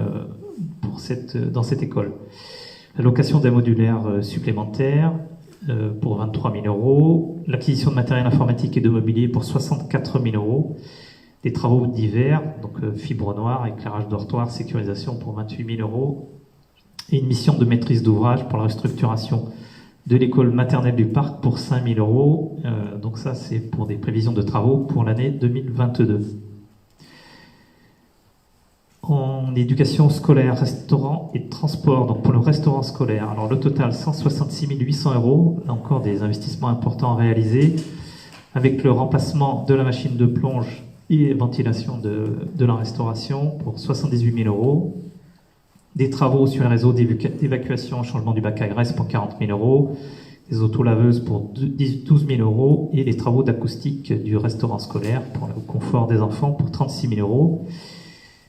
dans cette école. La location d'un modulaire supplémentaire pour 23 000 euros, l'acquisition de matériel informatique et de mobilier pour 64 000 euros, des travaux divers, donc fibre noire, éclairage dortoir, sécurisation pour 28 000 euros, et une mission de maîtrise d'ouvrage pour la restructuration de l'école maternelle du parc pour 5 000 euros. Donc ça, c'est pour des prévisions de travaux pour l'année 2022. En éducation scolaire, restaurant et transport, donc pour le restaurant scolaire, alors le total 166 800 euros, là encore des investissements importants à réaliser, avec le remplacement de la machine de plonge et ventilation de la restauration pour 78 000 euros, des travaux sur les réseaux d'évacuation, changement du bac à graisse pour 40 000 euros, des autolaveuses pour 12 000 euros, et les travaux d'acoustique du restaurant scolaire pour le confort des enfants pour 36 000 euros.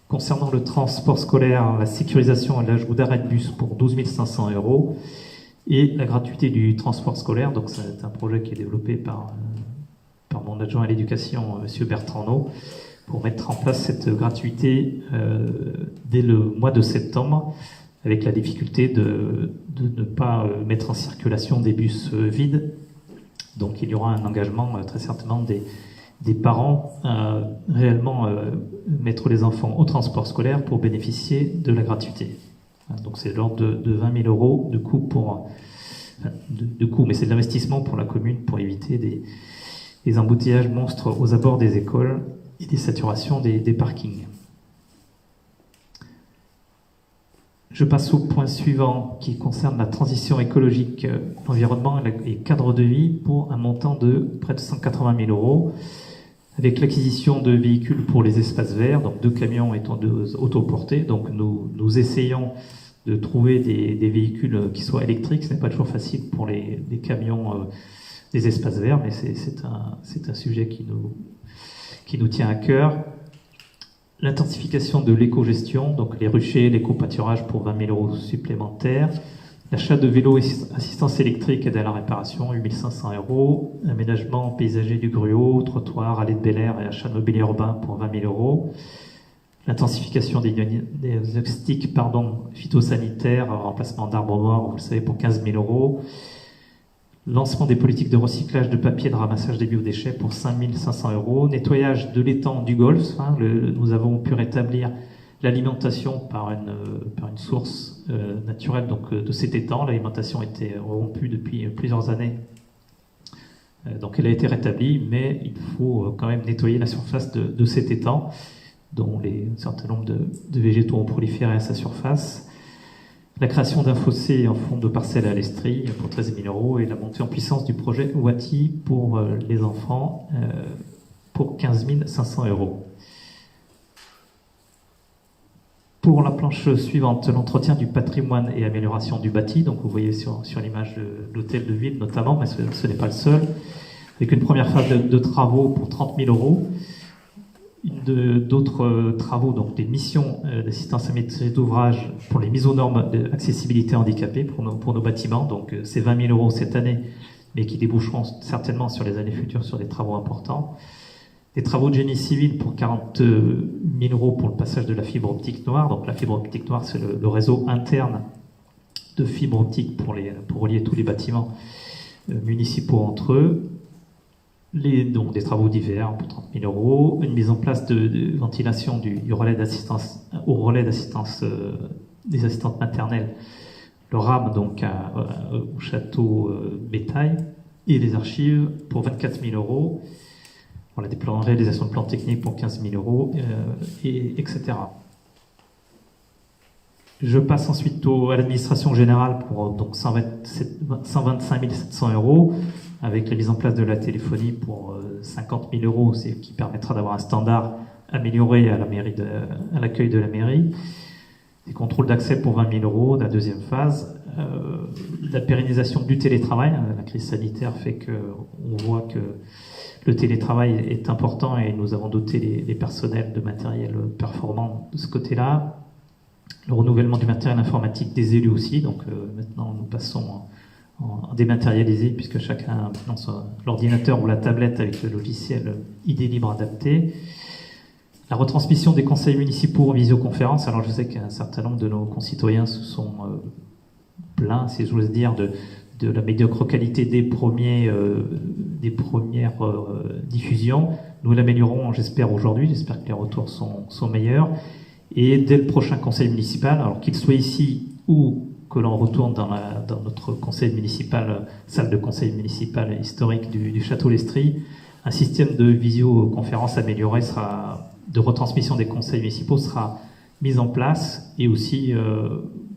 Concernant le transport scolaire, la sécurisation et l'ajout d'arrêt de bus pour 12 500 € et la gratuité du transport scolaire. Donc c'est un projet qui est développé par mon adjoint à l'éducation, M. Bertrand Naud, pour mettre en place cette gratuité dès le mois de septembre, avec la difficulté de ne pas mettre en circulation des bus vides. Donc il y aura un engagement très certainement des parents à réellement mettre les enfants au transport scolaire pour bénéficier de la gratuité. Donc c'est de l'ordre de 20 000 € de coût mais c'est de l'investissement pour la commune pour éviter des embouteillages monstres aux abords des écoles et des saturations des parkings. Je passe au point suivant qui concerne la transition écologique, l'environnement et cadre de vie pour un montant de près de 180 000 € avec l'acquisition de véhicules pour les espaces verts, donc 2 camions étant autoportés. Donc nous essayons de trouver des véhicules qui soient électriques. Ce n'est pas toujours facile pour les camions des espaces verts, mais c'est un sujet qui nous tient à cœur. L'intensification de l'éco-gestion, donc les ruchers, l'éco-pâturage pour 20 000 € supplémentaires. L'achat de vélos assistance électrique aide à la réparation, 8 500 €. Aménagement paysager du gruau, trottoir, allée de Bel Air et achat de mobilier urbain pour 20 000 €. L'intensification des diagnostics phytosanitaires, remplacement d'arbres morts, vous le savez, pour 15 000 €. Lancement des politiques de recyclage de papier et de ramassage des biodéchets pour 5 500 €. Nettoyage de l'étang du Golfe. Nous avons pu rétablir l'alimentation par une source naturelle de cet étang. L'alimentation était rompue depuis plusieurs années. Donc elle a été rétablie, mais il faut quand même nettoyer la surface de cet étang, dont un certain nombre de végétaux ont proliféré à sa surface. La création d'un fossé en fond de parcelle à l'Estrie pour 13 000 € et la montée en puissance du projet Wati pour les enfants pour 15 500 €. Pour la planche suivante, l'entretien du patrimoine et amélioration du bâti. Donc vous voyez sur l'image de l'hôtel de ville notamment, mais ce n'est pas le seul. Avec une première phase de travaux pour 30 000 €. D'autres travaux, donc des missions d'assistance à maîtrise d'ouvrage pour les mises aux normes d'accessibilité handicapée pour nos bâtiments. Donc c'est 20 000 € cette année, mais qui déboucheront certainement sur les années futures sur des travaux importants. Des travaux de génie civil pour 40 000 € pour le passage de la fibre optique noire. Donc la fibre optique noire, c'est le réseau interne de fibre optique pour relier tous les bâtiments municipaux entre eux. Donc des travaux divers pour 30 000 €, une mise en place de ventilation du relais d'assistance des assistantes maternelles, le RAM donc au château Bétail, et les archives pour 24 000 €. Voilà, réalisation de plans techniques pour 15 000 €, etc. Je passe ensuite à l'administration générale pour donc 125 700 €, avec la mise en place de la téléphonie pour 50 000 €, qui permettra d'avoir un standard amélioré à l'accueil de la mairie. Des contrôles d'accès pour 20 000 €, la deuxième phase. La pérennisation du télétravail. La crise sanitaire fait qu'on voit que le télétravail est important et nous avons doté les personnels de matériel performant de ce côté-là. Le renouvellement du matériel informatique des élus aussi. Donc maintenant, nous passons en dématérialisé, puisque chacun a maintenant l'ordinateur ou la tablette avec le logiciel ID Libre adapté. La retransmission des conseils municipaux en visioconférence. Alors je sais qu'un certain nombre de nos concitoyens se sont plaints, si j'ose dire, de la médiocre qualité des premières diffusions. Nous l'améliorons, j'espère, aujourd'hui. J'espère que les retours sont meilleurs. Et dès le prochain conseil municipal, alors qu'il soit ici ou que l'on retourne dans notre conseil municipal, salle de conseil municipal historique du Château l'Estrie, un système de visioconférence amélioré de retransmission des conseils municipaux sera mis en place, et aussi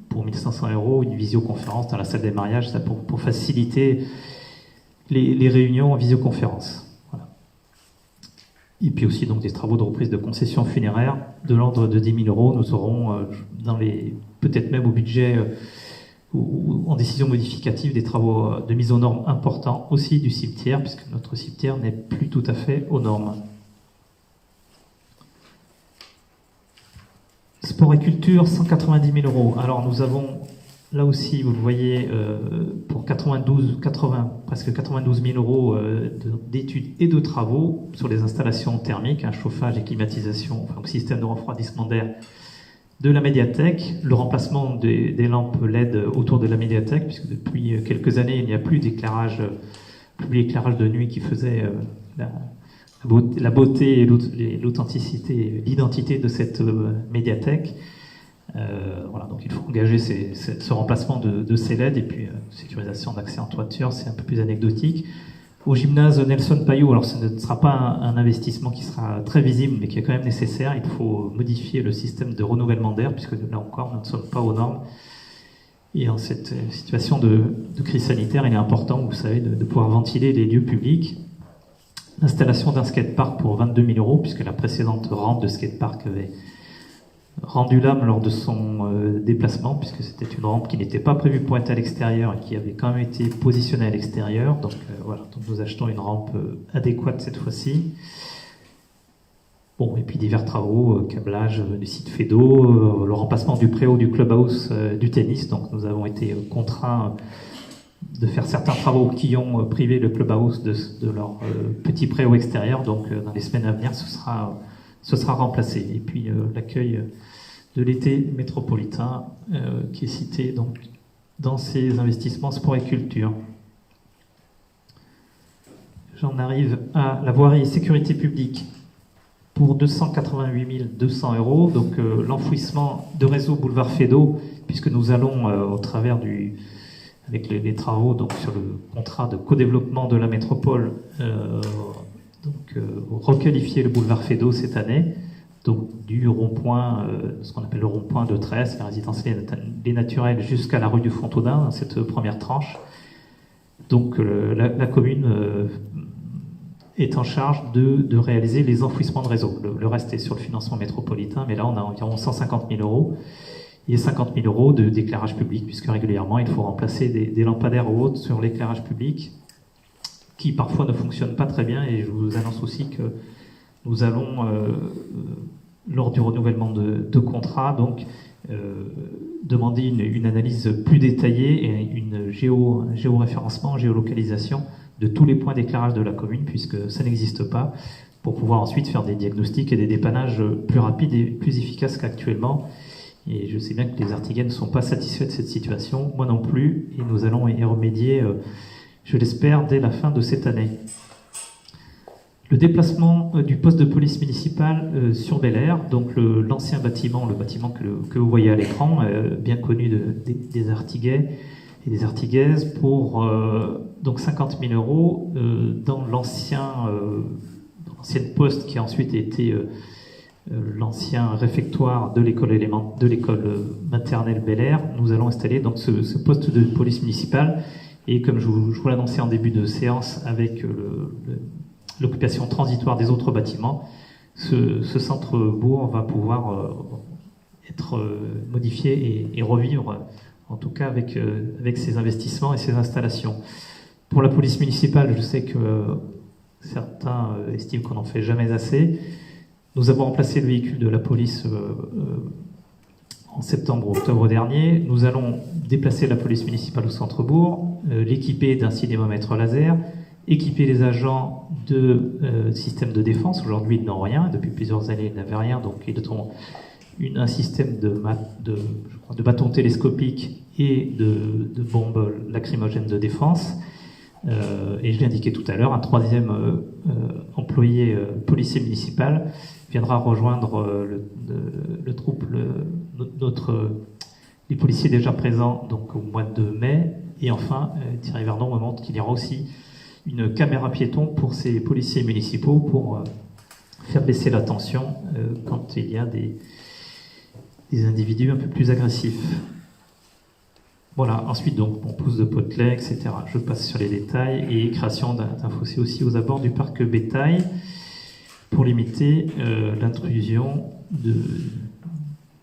pour 1 500 € une visioconférence dans la salle des mariages, ça pour faciliter les réunions en visioconférence. Voilà. Et puis aussi donc des travaux de reprise de concessions funéraires de l'ordre de 10 000 €. Nous aurons peut-être même au budget ou en décision modificative des travaux de mise aux normes importants aussi du cimetière, puisque notre cimetière n'est plus tout à fait aux normes. Sport et culture, 190 000 euros. Alors nous avons, là aussi, vous le voyez, pour presque 92 000 euros d'études et de travaux sur les installations thermiques, chauffage et climatisation, enfin, système de refroidissement d'air de la médiathèque, le remplacement des lampes LED autour de la médiathèque, puisque depuis quelques années, il n'y a plus d'éclairage, l'éclairage de nuit qui faisait la beauté et l'authenticité, l'identité de cette médiathèque. Voilà, donc il faut engager ce remplacement de ces LED, et puis sécurisation d'accès en toiture, c'est un peu plus anecdotique. Au gymnase Nelson Payot, alors ce ne sera pas un investissement qui sera très visible, mais qui est quand même nécessaire. Il faut modifier le système de renouvellement d'air, puisque là encore, nous ne sommes pas aux normes. Et en cette situation de crise sanitaire, il est important, vous savez, de pouvoir ventiler les lieux publics. L'installation d'un skatepark pour 22 000 euros, puisque la précédente rampe de skatepark avait rendu l'âme lors de son déplacement, puisque c'était une rampe qui n'était pas prévue pour être à l'extérieur et qui avait quand même été positionnée à l'extérieur. Donc voilà, donc nous achetons une rampe adéquate cette fois-ci. Bon, et puis divers travaux, câblage du site FEDO, le remplacement du préau du clubhouse du tennis. Donc nous avons été contraints de faire certains travaux qui ont privé le clubhouse de leur petit préau extérieur. Donc dans les semaines à venir, ce sera remplacé. Et puis l'accueil de l'été métropolitain qui est cité donc dans ces investissements sport et culture. J'en arrive à la voirie et sécurité publique pour 288 200 euros. Donc l'enfouissement de réseau boulevard Feydeau, puisque nous allons au travers avec les travaux donc sur le contrat de co-développement de la métropole, requalifier le boulevard Feydeau cette année, donc du rond-point, ce qu'on appelle le rond-point de Tresse, la résidence Les Naturels, jusqu'à la rue du Fontaudin, cette première tranche. Donc la commune est en charge de réaliser les enfouissements de réseau. Le reste est sur le financement métropolitain, mais là on a environ 150 000 euros. Il y a 50 000 euros d'éclairage public, puisque régulièrement il faut remplacer des lampadaires ou autres sur l'éclairage public, qui parfois ne fonctionnent pas très bien, et je vous annonce aussi que nous allons, lors du renouvellement de contrat, donc demander une analyse plus détaillée et une géoréférencement, géolocalisation de tous les points d'éclairage de la commune, puisque ça n'existe pas, pour pouvoir ensuite faire des diagnostics et des dépannages plus rapides et plus efficaces qu'actuellement. Et je sais bien que les Artiguais ne sont pas satisfaits de cette situation, moi non plus, et nous allons y remédier, je l'espère, dès la fin de cette année. Le déplacement du poste de police municipale sur Bel-Air, donc l'ancien bâtiment, le bâtiment que vous voyez à l'écran, bien connu des Artiguais et des Artiguaises, pour donc 50 000 euros dans l'ancienne poste qui a ensuite été l'ancien réfectoire de l'école maternelle Bel-Air. Nous allons installer donc ce poste de police municipale, et comme je vous l'annonçais en début de séance, avec l'occupation transitoire des autres bâtiments, ce centre-bourg va pouvoir être modifié et revivre, en tout cas avec ces investissements et ces installations. Pour la police municipale, je sais que certains estiment qu'on n'en fait jamais assez. Nous avons remplacé le véhicule de la police en septembre-octobre dernier. Nous allons déplacer la police municipale au centre-bourg, l'équiper d'un cinémomètre laser, équiper les agents de systèmes de défense. Aujourd'hui, ils n'ont rien. Depuis plusieurs années, ils n'avaient rien. Donc, ils ont un système de bâtons télescopiques et de bombes lacrymogènes de défense. Et je l'ai indiqué tout à l'heure, un troisième employé policier municipal viendra rejoindre les policiers déjà présents donc au mois de mai. Et enfin, Thierry Verdon me montre qu'il y aura aussi une caméra piéton pour ces policiers municipaux pour faire baisser la tension quand il y a des individus un peu plus agressifs. Voilà, ensuite donc on pousse de potelets, etc. Je passe sur les détails, et création d'un fossé aussi aux abords du parc Bétail pour limiter l'intrusion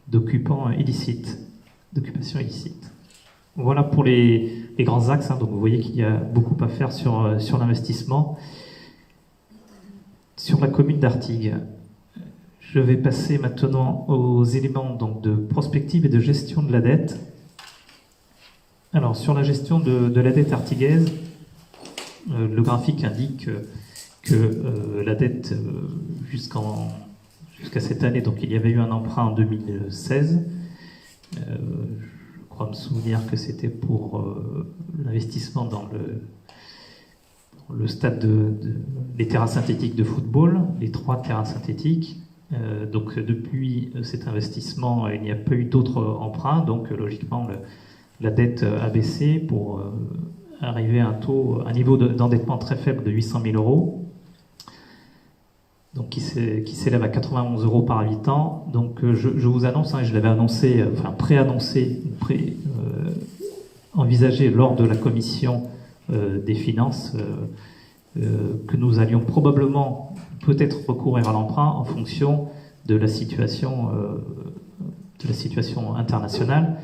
d'occupants illicites, d'occupation illicite. Voilà pour les grands axes, donc vous voyez qu'il y a beaucoup à faire sur l'investissement. Sur la commune d'Artigues, Je vais passer maintenant aux éléments donc, de prospective et de gestion de la dette. Alors, sur la gestion de la dette artigaise, le graphique indique que la dette, jusqu'à cette année, donc il y avait eu un emprunt en 2016. Je crois me souvenir que c'était pour l'investissement dans le stade les terrains synthétiques de football, les 3 terrains synthétiques. Donc depuis cet investissement, il n'y a pas eu d'autres emprunts, donc logiquement la dette a baissé pour arriver à un niveau d'endettement très faible de 800 000 euros, donc qui s'élève à 91 euros par habitant. Donc je vous annonce, et je l'avais annoncé, envisagé lors de la commission des finances, que nous allions probablement peut-être recourir à l'emprunt en fonction de la situation internationale.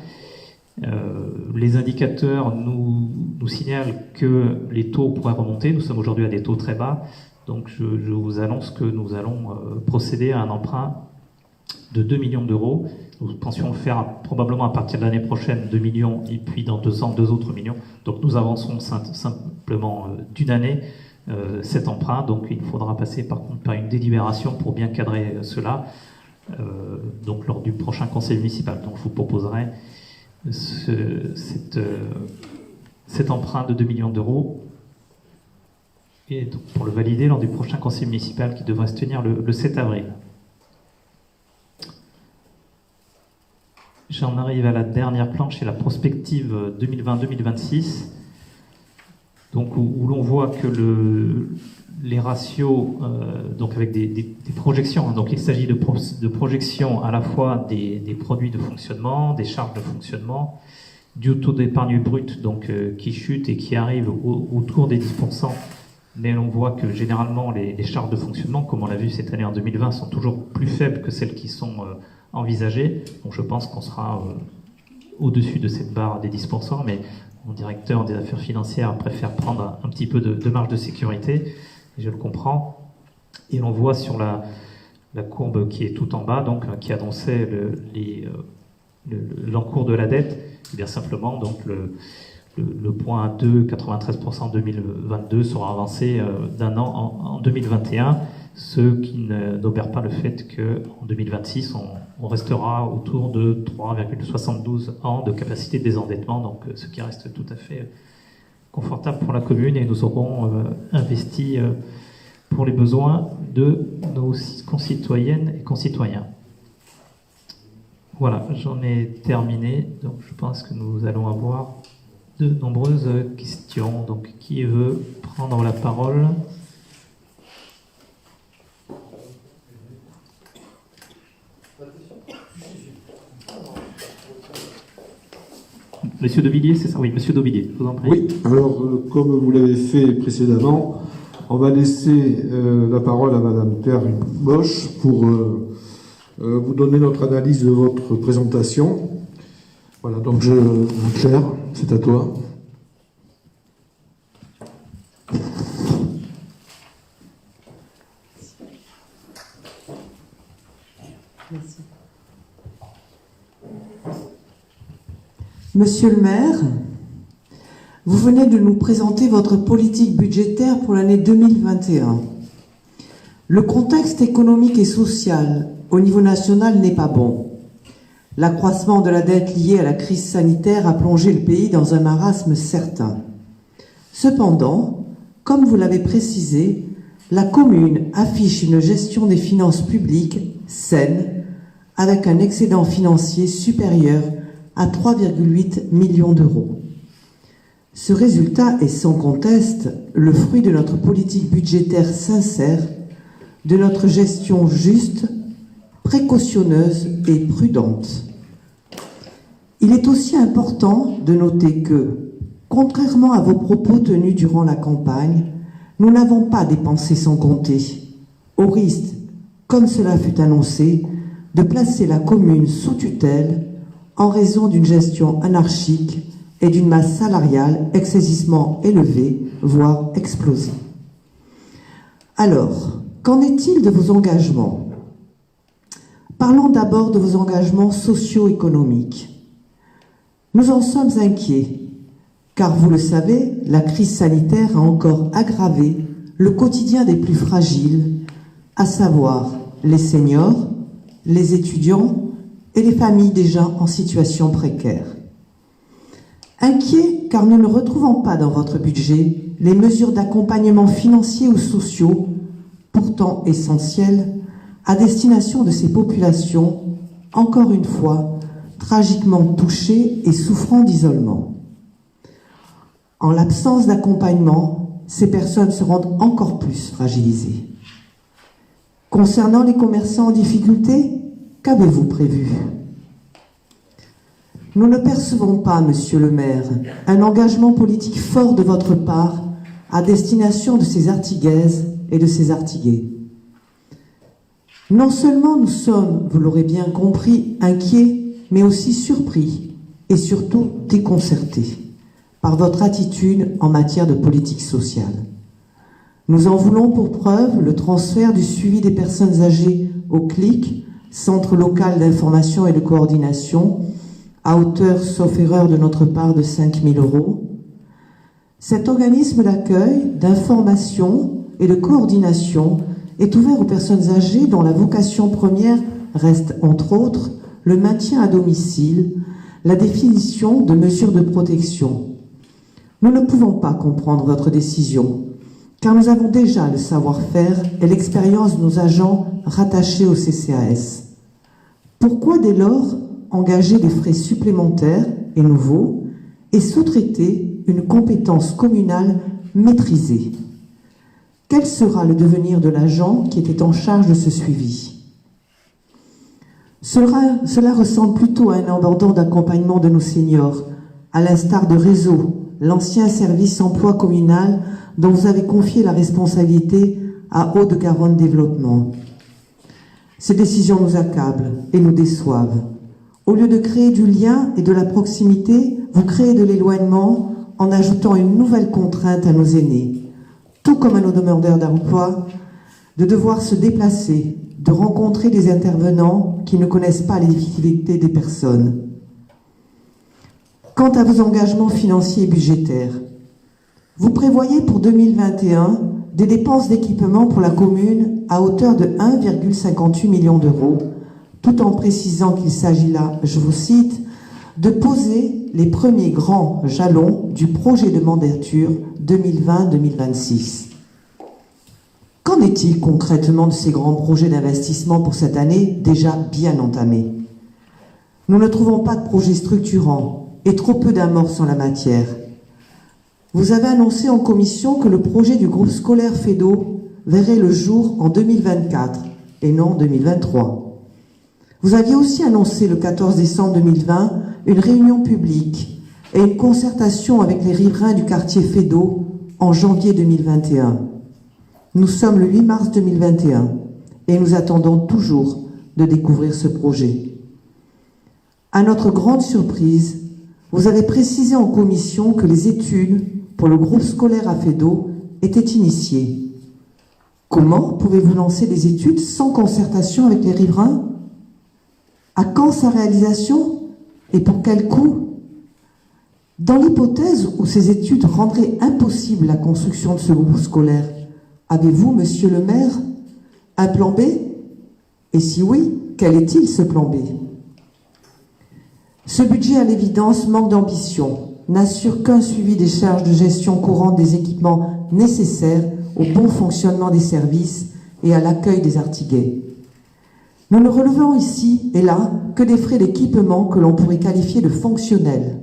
Les indicateurs nous signalent que les taux pourraient remonter. Nous sommes aujourd'hui à des taux très bas. Donc je vous annonce que nous allons procéder à un emprunt de 2 millions d'euros. Nous pensions faire probablement à partir de l'année prochaine 2 millions et puis dans 2 ans 2 autres millions. Donc nous avançons simplement d'une année cet emprunt. Donc il faudra passer par contre par une délibération pour bien cadrer cela. Donc lors du prochain conseil municipal. Donc je vous proposerai cet emprunt de 2 millions d'euros et donc pour le valider lors du prochain conseil municipal qui devrait se tenir le 7 avril. J'en arrive à la dernière planche et la prospective 2020-2026, donc où l'on voit que les ratios, donc avec des projections, donc il s'agit de projections à la fois des produits de fonctionnement, des charges de fonctionnement, du taux d'épargne brute donc qui chute et qui arrive autour des 10%, mais on voit que généralement les charges de fonctionnement, comme on l'a vu cette année en 2020, sont toujours plus faibles que celles qui sont envisagées. Donc je pense qu'on sera au-dessus de cette barre des 10%, mais mon directeur des affaires financières préfère prendre un petit peu de marge de sécurité, et je le comprends. Et on voit sur la courbe qui est tout en bas, donc qui annonçait l'encours de la dette, et bien simplement donc le point 2,93% en 2022 sera avancé d'un an en 2021, ce qui n'opère pas le fait qu'en 2026 on restera autour de 3,72 ans de capacité de désendettement, donc ce qui reste tout à fait confortable pour la commune, et nous aurons investi pour les besoins de nos concitoyennes et concitoyens. Voilà, j'en ai terminé, donc je pense que nous allons avoir de nombreuses questions. Donc qui veut prendre la parole ? Monsieur Dauvilliers, c'est ça? Oui, Monsieur Dauvilliers, je vous en prie. Oui, alors comme vous l'avez fait précédemment, on va laisser la parole à Madame Pierre Bosch pour vous donner notre analyse de votre présentation. Voilà, donc Claire, c'est à toi. Merci. Monsieur le maire, vous venez de nous présenter votre politique budgétaire pour l'année 2021. Le contexte économique et social au niveau national n'est pas bon. L'accroissement de la dette liée à la crise sanitaire a plongé le pays dans un marasme certain. Cependant, comme vous l'avez précisé, la commune affiche une gestion des finances publiques saine, avec un excédent financier supérieur à 3,8 millions d'euros. Ce résultat est sans conteste le fruit de notre politique budgétaire sincère, de notre gestion juste, précautionneuse et prudente. Il est aussi important de noter que, contrairement à vos propos tenus durant la campagne, nous n'avons pas dépensé sans compter, au risque, comme cela fut annoncé, de placer la commune sous tutelle en raison d'une gestion anarchique et d'une masse salariale excessivement élevée, voire explosive. Alors, qu'en est-il de vos engagements ? Parlons d'abord de vos engagements socio-économiques. Nous en sommes inquiets, car vous le savez, la crise sanitaire a encore aggravé le quotidien des plus fragiles, à savoir les seniors, les étudiants et les familles déjà en situation précaire. Inquiets car nous ne retrouvons pas dans votre budget les mesures d'accompagnement financier ou sociaux, pourtant essentielles, à destination de ces populations, encore une fois, tragiquement touchées et souffrant d'isolement. En l'absence d'accompagnement, ces personnes se rendent encore plus fragilisées. Concernant les commerçants en difficulté, qu'avez-vous prévu? Nous ne percevons pas, monsieur le maire, un engagement politique fort de votre part à destination de ces Artiguaises et de ces Artiguais. Non seulement nous sommes, vous l'aurez bien compris, inquiets, mais aussi surpris et surtout déconcertés par votre attitude en matière de politique sociale. Nous en voulons pour preuve le transfert du suivi des personnes âgées au CLIC, Centre local d'information et de coordination, à hauteur, sauf erreur de notre part, de 5 000 €. Cet organisme d'accueil, d'information et de coordination est ouvert aux personnes âgées dont la vocation première reste, entre autres, le maintien à domicile, la définition de mesures de protection. Nous ne pouvons pas comprendre votre décision, car nous avons déjà le savoir-faire et l'expérience de nos agents rattachés au CCAS. Pourquoi dès lors engager des frais supplémentaires et nouveaux et sous-traiter une compétence communale maîtrisée? Quel sera le devenir de l'agent qui était en charge de ce suivi? Cela ressemble plutôt à un abandon d'accompagnement de nos seniors, à l'instar de Réseau, l'ancien service emploi communal dont vous avez confié la responsabilité à Haute-Garonne Développement. Ces décisions nous accablent et nous déçoivent. Au lieu de créer du lien et de la proximité, vous créez de l'éloignement en ajoutant une nouvelle contrainte à nos aînés, tout comme à nos demandeurs d'emploi, de devoir se déplacer, de rencontrer des intervenants qui ne connaissent pas les difficultés des personnes. Quant à vos engagements financiers et budgétaires, vous prévoyez pour 2021 des dépenses d'équipement pour la commune à hauteur de 1,58 million d'euros, tout en précisant qu'il s'agit là, je vous cite, de poser les premiers grands jalons du projet de mandature 2020-2026. Qu'en est-il concrètement de ces grands projets d'investissement pour cette année déjà bien entamés? Nous ne trouvons pas de projet structurant et trop peu d'amorces en la matière. Vous avez annoncé en commission que le projet du groupe scolaire FEDO verrait le jour en 2024 et non 2023. Vous aviez aussi annoncé le 14 décembre 2020 une réunion publique et une concertation avec les riverains du quartier FEDO en janvier 2021. Nous sommes le 8 mars 2021 et nous attendons toujours de découvrir ce projet. À notre grande surprise, vous avez précisé en commission que les études pour le groupe scolaire à FEDO étaient initiées. Comment pouvez-vous lancer des études sans concertation avec les riverains? À quand sa réalisation et pour quel coût? Dans l'hypothèse où ces études rendraient impossible la construction de ce groupe scolaire, avez-vous, monsieur le maire, un plan B? Et si oui, quel est-il ce plan B? Ce budget, à l'évidence, manque d'ambition, n'assure qu'un suivi des charges de gestion courante des équipements nécessaires au bon fonctionnement des services et à l'accueil des Artiguais. Nous ne relevons ici et là que des frais d'équipement que l'on pourrait qualifier de fonctionnels.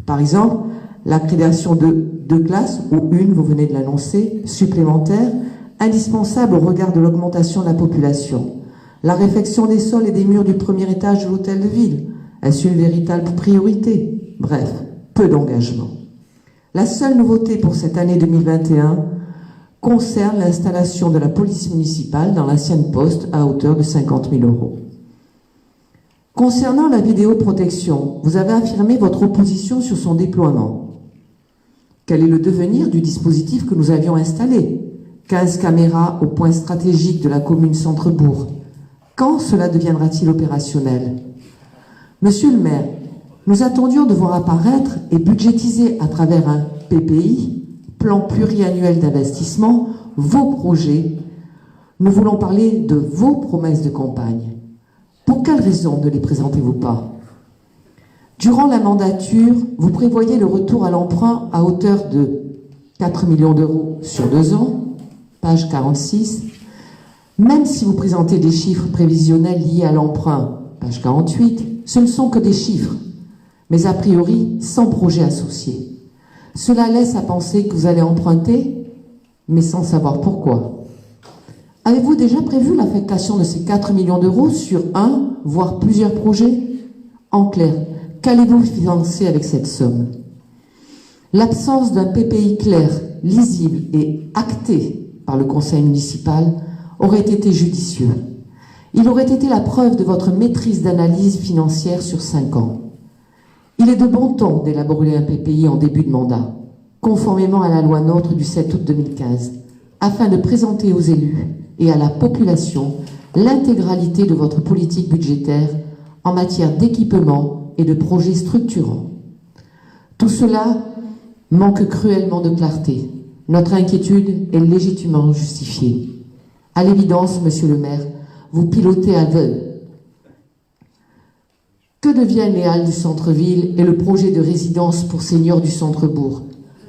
Par exemple, la création de 2 classes, ou une, vous venez de l'annoncer, supplémentaire, indispensable au regard de l'augmentation de la population. La réfection des sols et des murs du premier étage de l'hôtel de ville, est-ce une véritable priorité? Bref, peu d'engagement. La seule nouveauté pour cette année 2021 concerne l'installation de la police municipale dans l'ancienne poste à hauteur de 50 000 €. Concernant la vidéoprotection, vous avez affirmé votre opposition sur son déploiement. Quel est le devenir du dispositif que nous avions installé? 15 caméras au point stratégique de la commune Centre-Bourg, Quand cela deviendra-t-il opérationnel? Monsieur le maire, nous attendions de voir apparaître et budgétiser à travers un PPI, plan pluriannuel d'investissement, vos projets. Nous voulons parler de vos promesses de campagne. Pour quelles raisons ne les présentez-vous pas? Durant la mandature, vous prévoyez le retour à l'emprunt à hauteur de 4 millions d'euros sur 2 ans, page 46. Même si vous présentez des chiffres prévisionnels liés à l'emprunt, page 48, ce ne sont que des chiffres, mais a priori sans projet associé. Cela laisse à penser que vous allez emprunter, mais sans savoir pourquoi. Avez-vous déjà prévu l'affectation de ces 4 millions d'euros sur un, voire plusieurs projets? En clair, qu'allez-vous financer avec cette somme? L'absence d'un PPI clair, lisible et acté par le conseil municipal aurait été judicieux. Il aurait été la preuve de votre maîtrise d'analyse financière sur 5 ans. Il est de bon ton d'élaborer un PPI en début de mandat, conformément à la loi NOTRe du 7 août 2015, afin de présenter aux élus et à la population l'intégralité de votre politique budgétaire en matière d'équipement et de projets structurants. Tout cela manque cruellement de clarté. Notre inquiétude est légitimement justifiée. À l'évidence, monsieur le maire, vous pilotez à aveugle. Que deviennent les halles du centre-ville et le projet de résidence pour seniors du centre-bourg?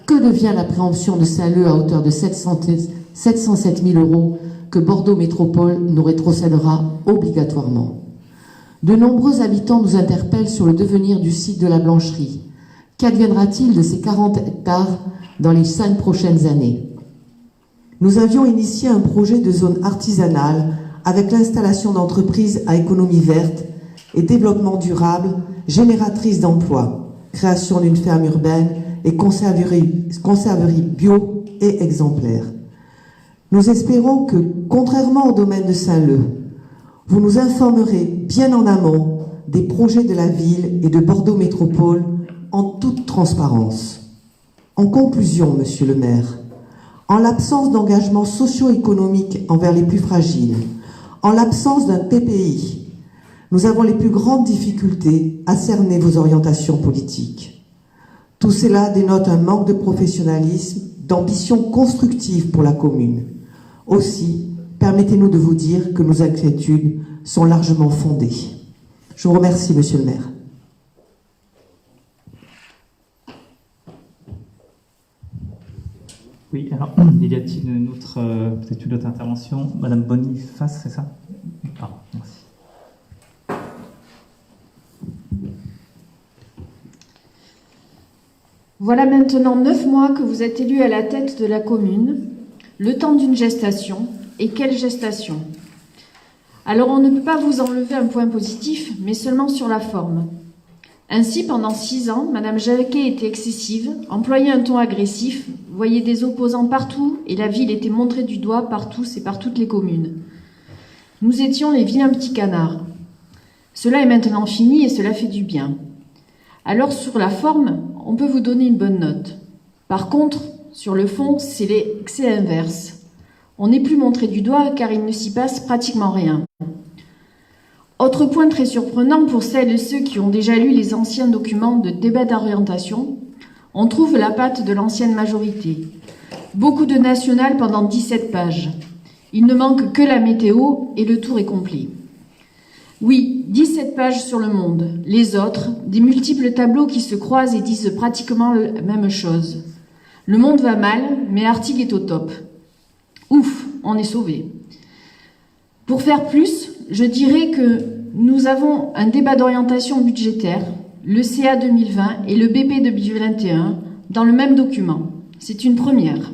Que devient la préemption de Saint-Leu à hauteur de 707 000 euros que Bordeaux Métropole nous rétrocédera obligatoirement? De nombreux habitants nous interpellent sur le devenir du site de la Blancherie. Qu'adviendra-t-il de ces 40 hectares dans les 5 prochaines années? Nous avions initié un projet de zone artisanale avec l'installation d'entreprises à économie verte et développement durable, génératrice d'emplois, création d'une ferme urbaine et conserverie bio et exemplaire. Nous espérons que, contrairement au domaine de Saint-Leu, vous nous informerez bien en amont des projets de la ville et de Bordeaux Métropole en toute transparence. En conclusion, monsieur le maire, en l'absence d'engagement socio-économique envers les plus fragiles, en l'absence d'un PPI, nous avons les plus grandes difficultés à cerner vos orientations politiques. Tout cela dénote un manque de professionnalisme, d'ambition constructive pour la commune. Aussi, permettez-nous de vous dire que nos inquiétudes sont largement fondées. Je vous remercie, monsieur le maire. Oui, alors, y a-t-il une autre, peut-être une autre intervention? Madame Boniface, c'est ça? Ah, merci. Voilà maintenant 9 mois que vous êtes élu à la tête de la commune, le temps d'une gestation, et quelle gestation! Alors on ne peut pas vous enlever un point positif, mais seulement sur la forme. Ainsi, pendant 6 ans, Madame Jacquet était excessive, employait un ton agressif, voyait des opposants partout, et la ville était montrée du doigt par tous et par toutes les communes. Nous étions les vilains petits canards. Cela est maintenant fini et cela fait du bien. Alors sur la forme, on peut vous donner une bonne note. Par contre, sur le fond, c'est inverse. On n'est plus montré du doigt car il ne s'y passe pratiquement rien. Autre point très surprenant pour celles et ceux qui ont déjà lu les anciens documents de débat d'orientation, on trouve la patte de l'ancienne majorité. Beaucoup de national pendant 17 pages. Il ne manque que la météo et le tour est complet. Oui, 17 pages sur le monde. Les autres, des multiples tableaux qui se croisent et disent pratiquement la même chose. Le monde va mal, mais Artigues est au top. Ouf, on est sauvé. Pour faire plus, je dirais que nous avons un débat d'orientation budgétaire, le CA 2020 et le BP 2021, dans le même document. C'est une première.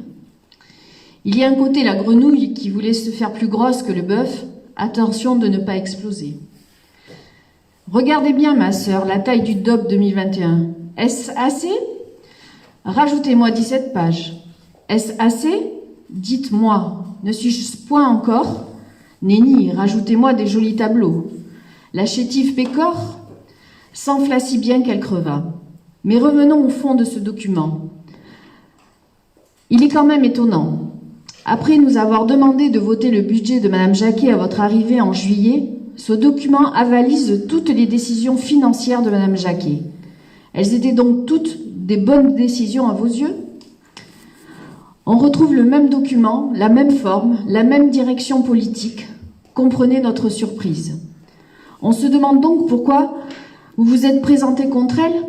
Il y a un côté la grenouille qui voulait se faire plus grosse que le bœuf. Attention de ne pas exploser. Regardez bien, ma sœur, la taille du DOP 2021. Est-ce assez? Rajoutez-moi 17 pages. Est-ce assez? Dites-moi, ne suis-je point encore? Nenni, rajoutez-moi des jolis tableaux. La chétive pécore s'enfla si bien qu'elle creva. Mais revenons au fond de ce document. Il est quand même étonnant. Après nous avoir demandé de voter le budget de Madame Jacquet à votre arrivée en juillet, ce document avalise toutes les décisions financières de Madame Jacquet. Elles étaient donc toutes des bonnes décisions à vos yeux? On retrouve le même document, la même forme, la même direction politique. Comprenez notre surprise. On se demande donc pourquoi vous vous êtes présenté contre elle.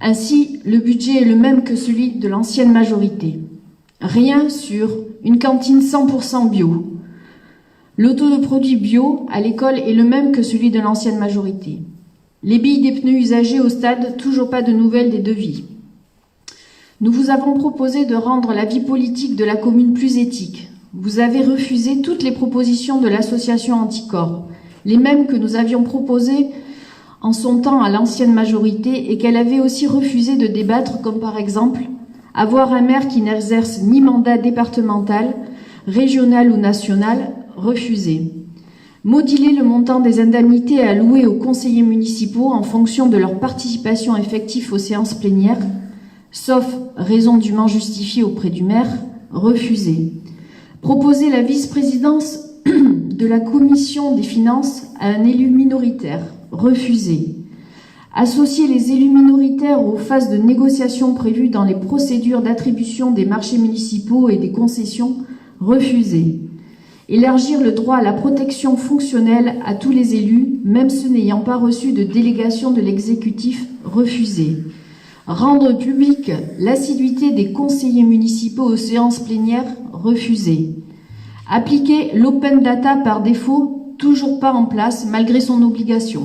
Ainsi, le budget est le même que celui de l'ancienne majorité. Rien sur une cantine 100% bio. Le taux de produits bio à l'école est le même que celui de l'ancienne majorité. Les billes des pneus usagés au stade, toujours pas de nouvelles des devis. Nous vous avons proposé de rendre la vie politique de la commune plus éthique. Vous avez refusé toutes les propositions de l'association Anticorps, les mêmes que nous avions proposées en son temps à l'ancienne majorité et qu'elle avait aussi refusé de débattre, comme par exemple avoir un maire qui n'exerce ni mandat départemental, régional ou national, refusé. Moduler le montant des indemnités à allouer aux conseillers municipaux en fonction de leur participation effective aux séances plénières, sauf raison dûment justifiée auprès du maire, refusé. Proposer la vice-présidence de la commission des finances à un élu minoritaire, refusé. Associer les élus minoritaires aux phases de négociation prévues dans les procédures d'attribution des marchés municipaux et des concessions, refusé. Élargir le droit à la protection fonctionnelle à tous les élus, même ceux n'ayant pas reçu de délégation de l'exécutif, refusé. Rendre publique l'assiduité des conseillers municipaux aux séances plénières, refusé. Appliquer l'open data par défaut, toujours pas en place malgré son obligation.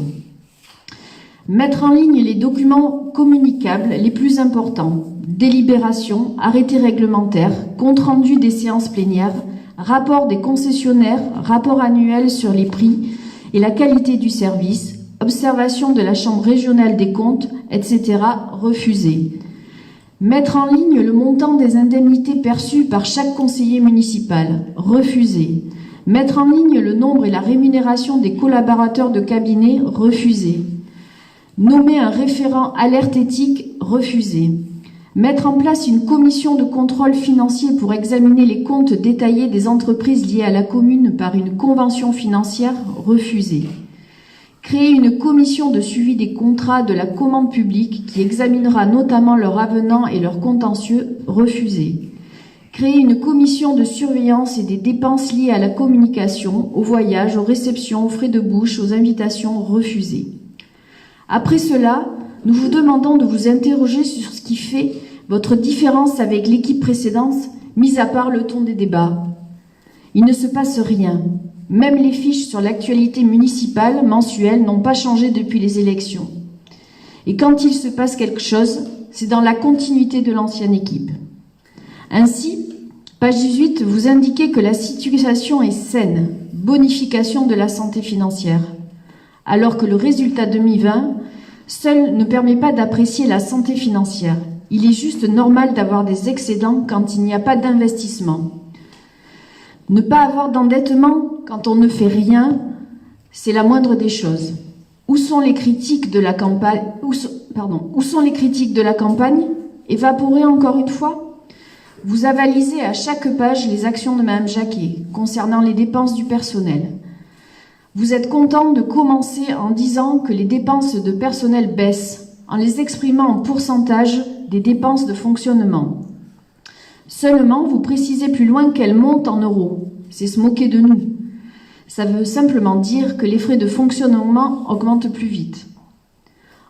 Mettre en ligne les documents communicables les plus importants, délibérations, arrêtés réglementaires, compte rendu des séances plénières, rapport des concessionnaires, rapport annuel sur les prix et la qualité du service, observation de la Chambre régionale des comptes, etc. refusé. Mettre en ligne le montant des indemnités perçues par chaque conseiller municipal, refusé. Mettre en ligne le nombre et la rémunération des collaborateurs de cabinet, refusé. Nommer un référent alerte éthique, refusé. Mettre en place une commission de contrôle financier pour examiner les comptes détaillés des entreprises liées à la commune par une convention financière, refusé. Créer une commission de suivi des contrats de la commande publique qui examinera notamment leurs avenants et leurs contentieux, refusé. Créer une commission de surveillance et des dépenses liées à la communication, aux voyages, aux réceptions, aux frais de bouche, aux invitations, refusé. Après cela, nous vous demandons de vous interroger sur ce qui fait votre différence avec l'équipe précédente, mis à part le ton des débats. Il ne se passe rien. Même les fiches sur l'actualité municipale mensuelle n'ont pas changé depuis les élections. Et quand il se passe quelque chose, c'est dans la continuité de l'ancienne équipe. Ainsi, page 18, vous indiquez que la situation est saine, bonification de la santé financière, alors que le résultat 2020 seul ne permet pas d'apprécier la santé financière. Il est juste normal d'avoir des excédents quand il n'y a pas d'investissement. Ne pas avoir d'endettement quand on ne fait rien, c'est la moindre des choses. Où sont les critiques de la campagne, où sont les critiques de la campagne? Évaporées encore une fois? Vous avalisez à chaque page les actions de Mme Jacquet concernant les dépenses du personnel. Vous êtes content de commencer en disant que les dépenses de personnel baissent, en les exprimant en pourcentage des dépenses de fonctionnement. Seulement, vous précisez plus loin qu'elles montent en euros. C'est se moquer de nous. Ça veut simplement dire que les frais de fonctionnement augmentent plus vite.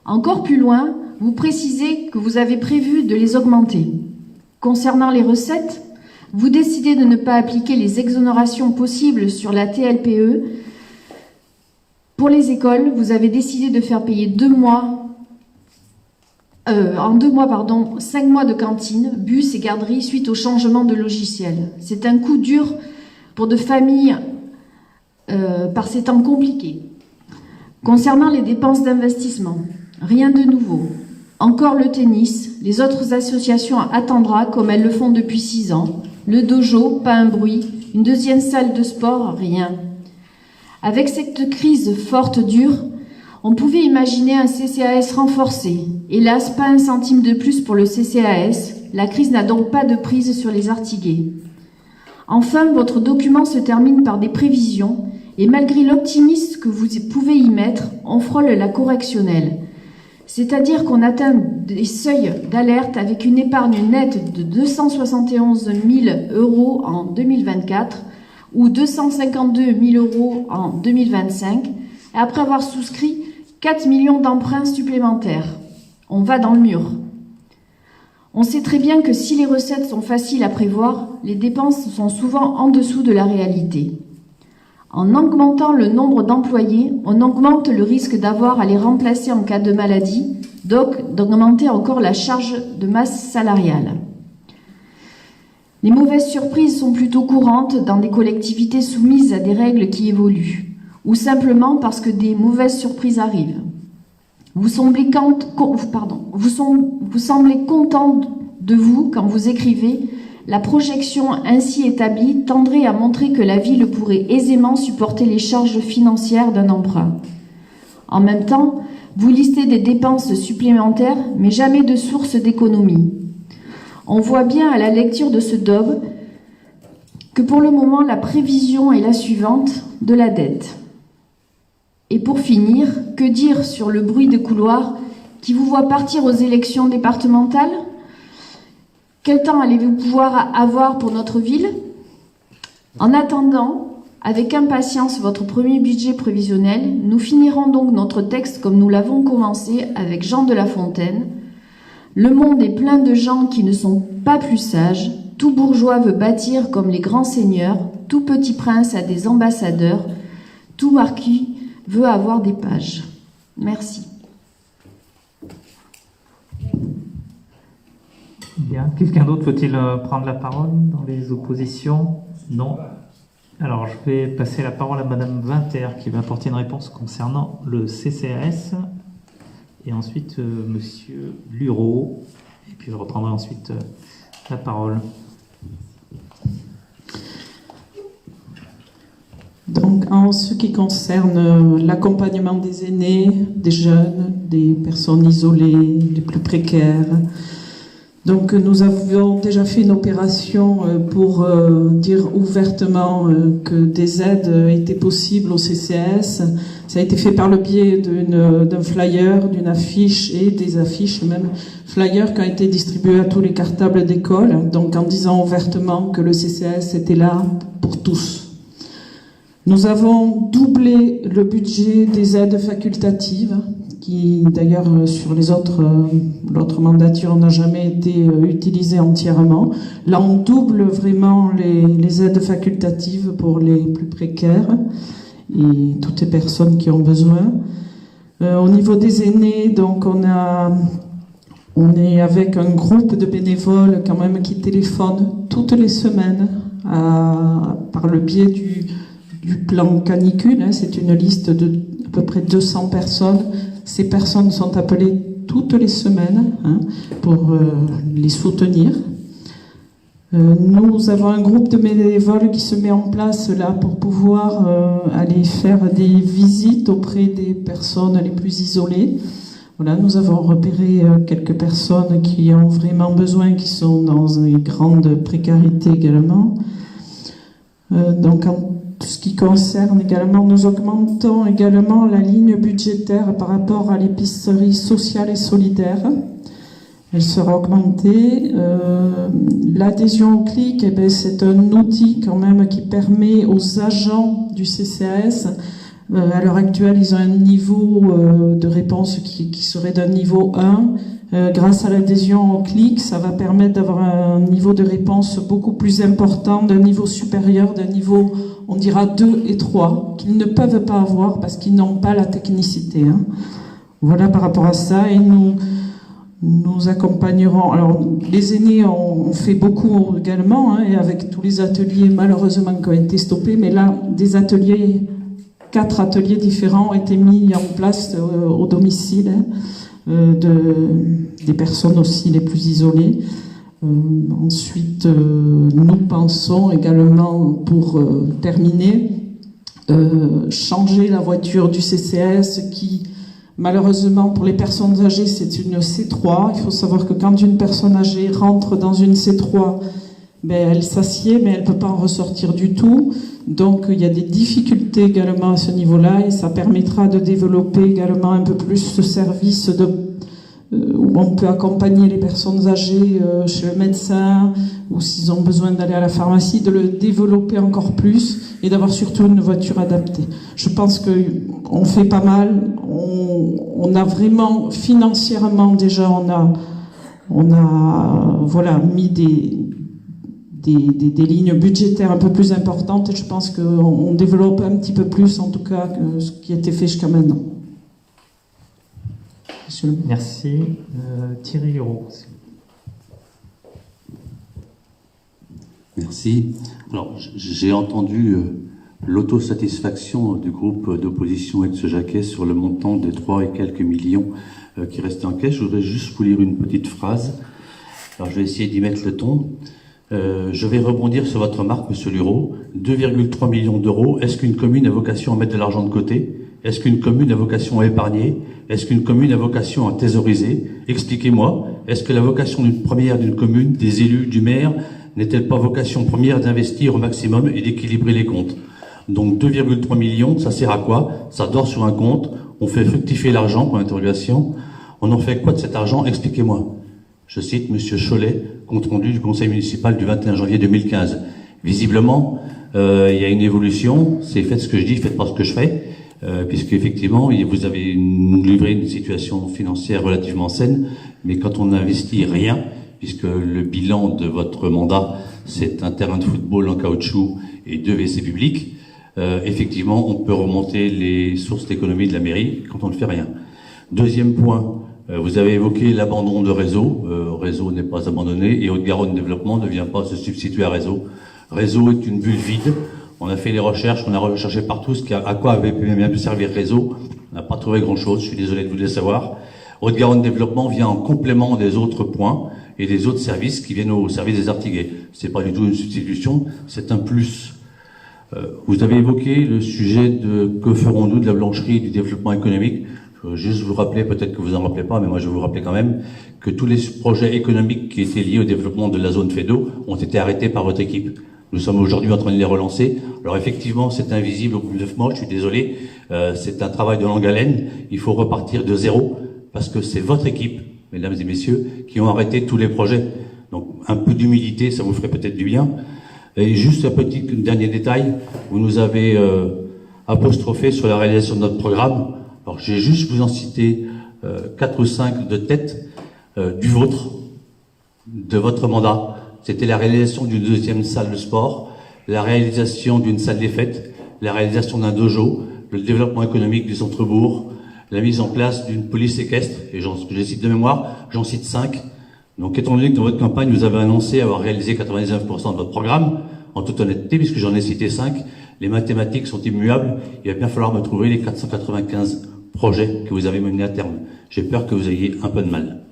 Encore plus loin, vous précisez que vous avez prévu de les augmenter. Concernant les recettes, vous décidez de ne pas appliquer les exonérations possibles sur la TLPE. Pour les écoles, vous avez décidé de faire payer 5 mois de cantine, bus et garderie suite au changement de logiciel. C'est un coup dur pour de familles par ces temps compliqués. Concernant les dépenses d'investissement, rien de nouveau. Encore le tennis, les autres associations attendra comme elles le font depuis 6 ans. Le dojo, pas un bruit. Une deuxième salle de sport, rien. Avec cette crise forte, dure, on pouvait imaginer un CCAS renforcé. Hélas, pas un centime de plus pour le CCAS. La crise n'a donc pas de prise sur les artigués. Enfin, votre document se termine par des prévisions Et malgré l'optimisme que vous pouvez y mettre, on frôle la correctionnelle. C'est-à-dire qu'on atteint des seuils d'alerte avec une épargne nette de 271 000 € en 2024 ou 252 000 € en 2025, après avoir souscrit 4 millions d'emprunts supplémentaires. On va dans le mur. On sait très bien que si les recettes sont faciles à prévoir, les dépenses sont souvent en dessous de la réalité. En augmentant le nombre d'employés, on augmente le risque d'avoir à les remplacer en cas de maladie, donc d'augmenter encore la charge de masse salariale. Les mauvaises surprises sont plutôt courantes dans des collectivités soumises à des règles qui évoluent, ou simplement parce que des mauvaises surprises arrivent. Vous semblez content de vous quand vous écrivez « La projection ainsi établie tendrait à montrer que la ville pourrait aisément supporter les charges financières d'un emprunt. » En même temps, vous listez des dépenses supplémentaires, mais jamais de sources d'économie. On voit bien à la lecture de ce DOB que pour le moment, la prévision est la suivante de la dette. Et pour finir, que dire sur le bruit de couloir qui vous voit partir aux élections départementales ? Quel temps allez-vous pouvoir avoir pour notre ville ? En attendant, avec impatience votre premier budget prévisionnel, nous finirons donc notre texte comme nous l'avons commencé avec Jean de La Fontaine. Le monde est plein de gens qui ne sont pas plus sages. Tout bourgeois veut bâtir comme les grands seigneurs. Tout petit prince a des ambassadeurs. Tout marquis veut avoir des pages. Merci. Bien. Quelqu'un d'autre faut-il prendre la parole dans les oppositions? Non. Alors, je vais passer la parole à Madame Winter qui va apporter une réponse concernant le CCAS. Et ensuite, Monsieur Lureau. Et puis, je reprendrai ensuite la parole. Donc, en ce qui concerne l'accompagnement des aînés, des jeunes, des personnes isolées, les plus précaires, donc nous avions déjà fait une opération pour dire ouvertement que des aides étaient possibles au CCAS. Ça a été fait par le biais d'un flyer, d'une affiche et des affiches, même flyers qui ont été distribués à tous les cartables d'école, donc en disant ouvertement que le CCAS était là pour tous. Nous avons doublé le budget des aides facultatives, qui d'ailleurs sur l'autre mandature n'a jamais été utilisé entièrement. Là, on double vraiment les aides facultatives pour les plus précaires et toutes les personnes qui ont besoin. Au niveau des aînés, donc on est avec un groupe de bénévoles quand même qui téléphonent toutes les semaines par le biais du plan canicule. C'est une liste de à peu près 200 personnes. Ces personnes sont appelées toutes les semaines pour les soutenir. Nous avons un groupe de bénévoles qui se met en place là pour pouvoir aller faire des visites auprès des personnes les plus isolées. Voilà, nous avons repéré quelques personnes qui ont vraiment besoin, qui sont dans une grande précarité également. Donc en tout ce qui concerne également, nous augmentons également la ligne budgétaire par rapport à l'épicerie sociale et solidaire. Elle sera augmentée. L'adhésion au CLIC, c'est un outil quand même qui permet aux agents du CCAS, à l'heure actuelle, ils ont un niveau de réponse qui serait d'un niveau 1. Grâce à l'adhésion au CLIC, ça va permettre d'avoir un niveau de réponse beaucoup plus important, d'un niveau supérieur, d'un niveau, on dira 2 et 3, qu'ils ne peuvent pas avoir parce qu'ils n'ont pas la technicité. Voilà par rapport à ça. Et nous accompagnerons. Alors, les aînés ont fait beaucoup également, et avec tous les ateliers malheureusement qui ont été stoppés, mais là, 4 ateliers différents ont été mis en place au domicile des personnes aussi les plus isolées. Ensuite, nous pensons également, pour terminer, changer la voiture du CCAS qui, malheureusement, pour les personnes âgées, c'est une C3. Il faut savoir que quand une personne âgée rentre dans une C3, elle s'assied, mais elle ne peut pas en ressortir du tout. Donc il y a des difficultés également à ce niveau-là, et ça permettra de développer également un peu plus ce service où on peut accompagner les personnes âgées chez le médecin, ou s'ils ont besoin d'aller à la pharmacie, de le développer encore plus et d'avoir surtout une voiture adaptée. Je pense qu'on fait pas mal, on a vraiment financièrement déjà, on a voilà, mis des lignes budgétaires un peu plus importantes, et je pense qu'on développe un petit peu plus en tout cas que ce qui a été fait jusqu'à maintenant. Merci. Thierry Hureau. Merci. Alors, j'ai entendu l'autosatisfaction du groupe d'opposition et de ce Jacquet sur le montant des 3 et quelques millions qui restaient en caisse. Je voudrais juste vous lire une petite phrase. Alors, je vais essayer d'y mettre le ton. Je vais rebondir sur votre remarque, Monsieur Lureau. 2,3 millions d'euros. Est-ce qu'une commune a vocation à mettre de l'argent de côté? Est-ce qu'une commune a vocation à épargner? Est-ce qu'une commune a vocation à thésauriser? Expliquez-moi. Est-ce que la vocation première d'une commune, des élus, du maire, n'est-elle pas vocation première d'investir au maximum et d'équilibrer les comptes? Donc 2,3 millions, ça sert à quoi? Ça dort sur un compte, on fait fructifier l'argent, pour l'interrogation. On en fait quoi de cet argent? Expliquez-moi. Je cite Monsieur Cholet, compte rendu du conseil municipal du 21 janvier 2015. Visiblement, il y a une évolution, c'est faites ce que je dis, faites pas ce que je fais. Puisque effectivement vous avez nous livré une situation financière relativement saine, mais quand on n'investit rien, puisque le bilan de votre mandat c'est un terrain de football en caoutchouc et 2 WC publics, effectivement on peut remonter les sources d'économie de la mairie quand on ne fait rien. Deuxième point, vous avez évoqué l'abandon de Réseau. Réseau n'est pas abandonné et Haute-Garonne Développement ne vient pas se substituer à Réseau. Réseau est une bulle vide. On a fait les recherches, on a recherché partout à quoi avait bien pu servir Réseau. On n'a pas trouvé grand-chose, je suis désolé de vous le savoir. Haute-Garonne Développement vient en complément des autres points et des autres services qui viennent au service des Artiguais. C'est pas du tout une substitution, c'est un plus. Vous avez évoqué le sujet de que ferons-nous de la blancherie et du développement économique. Je veux juste vous rappeler, peut-être que vous en rappelez pas, mais moi je vais vous rappeler quand même, que tous les projets économiques qui étaient liés au développement de la zone FEDO ont été arrêtés par votre équipe. Nous sommes aujourd'hui en train de les relancer. Alors effectivement, c'est invisible au bout de 9 mois, je suis désolé. C'est un travail de longue haleine. Il faut repartir de zéro, parce que c'est votre équipe, mesdames et messieurs, qui ont arrêté tous les projets. Donc un peu d'humilité, ça vous ferait peut-être du bien. Et juste un petit dernier détail, vous nous avez apostrophé sur la réalisation de notre programme. Alors j'ai juste vous en cité 4 ou 5 de tête du vôtre, de votre mandat. C'était la réalisation d'une 2e salle de sport, la réalisation d'une salle des fêtes, la réalisation d'un dojo, le développement économique du centre-bourg, la mise en place d'une police équestre, et je cite de mémoire, j'en cite 5. Donc étant donné que dans votre campagne, vous avez annoncé avoir réalisé 99% de votre programme, en toute honnêteté, puisque j'en ai cité 5, les mathématiques sont immuables, il va bien falloir me trouver les 495 projets que vous avez menés à terme. J'ai peur que vous ayez un peu de mal.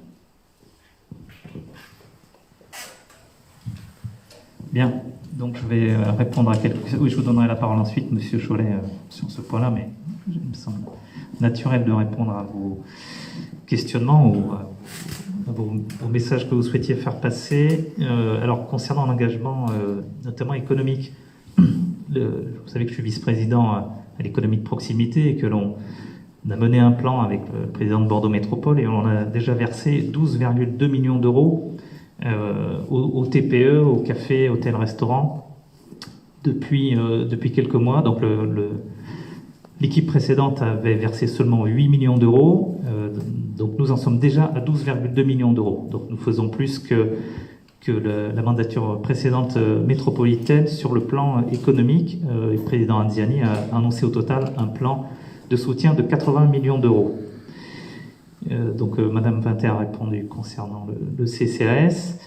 Bien, donc je vais répondre à quelques questions. Oui, je vous donnerai la parole ensuite, Monsieur Cholet, sur ce point-là, mais il me semble naturel de répondre à vos questionnements ou à vos messages que vous souhaitiez faire passer. Alors, concernant l'engagement, notamment économique, vous savez que je suis vice-président à l'économie de proximité et que l'on a mené un plan avec le président de Bordeaux Métropole et on a déjà versé 12,2 millions d'euros au TPE, au café, hôtel, restaurant depuis quelques mois. Donc l'équipe précédente avait versé seulement 8 millions d'euros. Donc nous en sommes déjà à 12,2 millions d'euros. Donc nous faisons plus que la mandature précédente métropolitaine sur le plan économique. Le président Anziani a annoncé au total un plan de soutien de 80 millions d'euros. Donc Madame Vinter a répondu concernant le CCAS.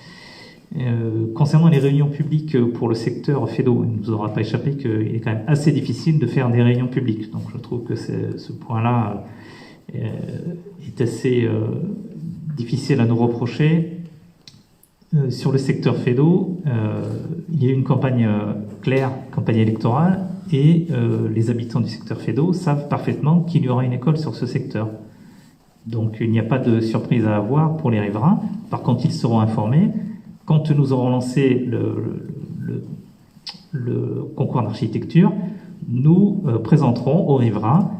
Concernant les réunions publiques pour le secteur FEDO, il ne nous aura pas échappé qu'il est quand même assez difficile de faire des réunions publiques. Donc je trouve que ce point-là est assez difficile à nous reprocher. Sur le secteur FEDO, il y a eu une campagne claire, campagne électorale, et les habitants du secteur FEDO savent parfaitement qu'il y aura une école sur ce secteur. Donc il n'y a pas de surprise à avoir pour les riverains. Par contre, ils seront informés quand nous aurons lancé le concours d'architecture, nous présenterons aux riverains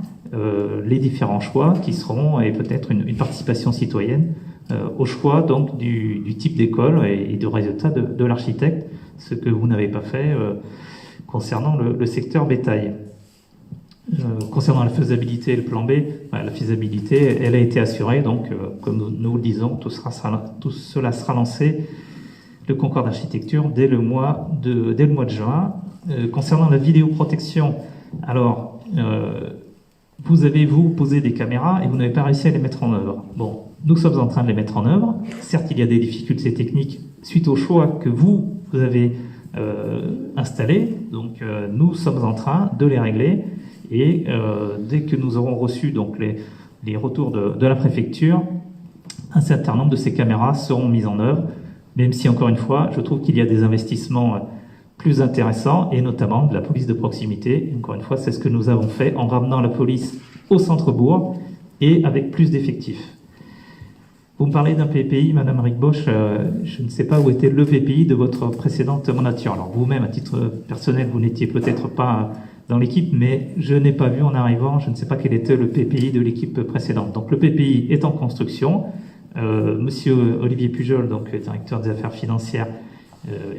les différents choix qui seront, et peut-être une participation citoyenne au choix donc du type d'école et du résultat de l'architecte, ce que vous n'avez pas fait concernant le secteur bétail. Concernant la faisabilité et le plan B, la faisabilité, elle a été assurée, donc comme nous le disons, tout cela sera lancé, le concours d'architecture, dès le mois de juin. Concernant la vidéoprotection, alors, vous posé des caméras et vous n'avez pas réussi à les mettre en œuvre. Bon, nous sommes en train de les mettre en œuvre. Certes, il y a des difficultés techniques suite au choix que vous avez installé, donc nous sommes en train de les régler. Et dès que nous aurons reçu donc les retours de la préfecture, un certain nombre de ces caméras seront mises en œuvre, même si, encore une fois, je trouve qu'il y a des investissements plus intéressants, et notamment de la police de proximité. Encore une fois, c'est ce que nous avons fait en ramenant la police au centre-bourg et avec plus d'effectifs. Vous me parlez d'un PPI, Madame Rick-Bosch, je ne sais pas où était le PPI de votre précédente mandature. Alors vous-même, à titre personnel, vous n'étiez peut-être pas dans l'équipe, mais je n'ai pas vu en arrivant, je ne sais pas quel était le PPI de l'équipe précédente. Donc le PPI est en construction. Monsieur Olivier Pujol, donc directeur des affaires financières,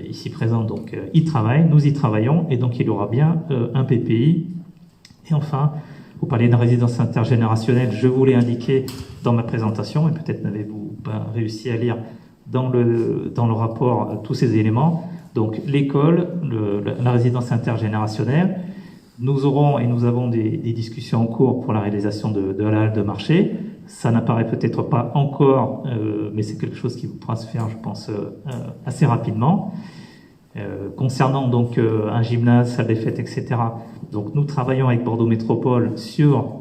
ici présent, donc y travaille, nous y travaillons, et donc il y aura bien un PPI. Et enfin, vous parlez d'une résidence intergénérationnelle, je vous l'ai indiqué dans ma présentation, et peut-être n'avez-vous pas réussi à lire dans le rapport tous ces éléments. Donc l'école, la résidence intergénérationnelle, nous aurons et nous avons des discussions en cours pour la réalisation de la halle de marché. Ça n'apparaît peut-être pas encore, mais c'est quelque chose qui pourra se faire, je pense, assez rapidement. Concernant donc un gymnase, salle des fêtes, etc. Donc nous travaillons avec Bordeaux Métropole sur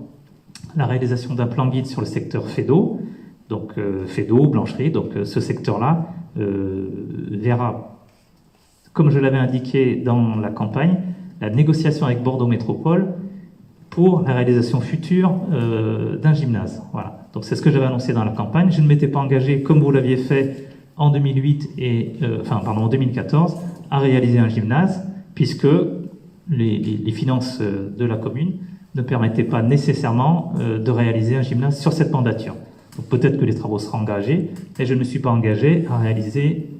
la réalisation d'un plan guide sur le secteur fait d'eau. Donc fait d'eau, blancherie, donc ce secteur-là verra, comme je l'avais indiqué dans la campagne, la négociation avec Bordeaux Métropole pour la réalisation future d'un gymnase. Voilà. Donc c'est ce que j'avais annoncé dans la campagne. Je ne m'étais pas engagé, comme vous l'aviez fait en 2008 en 2014, à réaliser un gymnase, puisque les finances de la commune ne permettaient pas nécessairement de réaliser un gymnase sur cette mandature. Donc peut-être que les travaux seront engagés, mais je ne me suis pas engagé à réaliser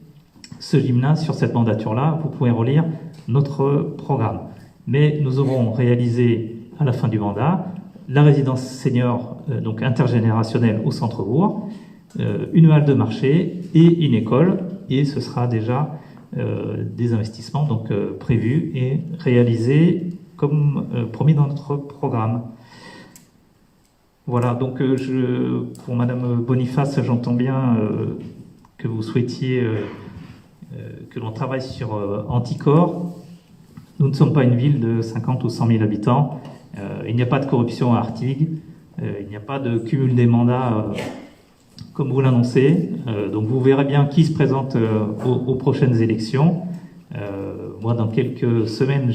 ce gymnase sur cette mandature-là. Vous pouvez relire notre programme. Mais nous aurons réalisé à la fin du mandat la résidence senior, donc intergénérationnelle au centre-bourg, une halle de marché et une école, et ce sera déjà des investissements donc prévus et réalisés comme promis dans notre programme. Voilà, donc pour Madame Boniface, j'entends bien que vous souhaitiez que l'on travaille sur Anticor. Nous ne sommes pas une ville de 50 ou 100 000 habitants. Il n'y a pas de corruption à Artigues. Il n'y a pas de cumul des mandats comme vous l'annoncez. Donc vous verrez bien qui se présente aux prochaines élections. Moi, dans quelques semaines,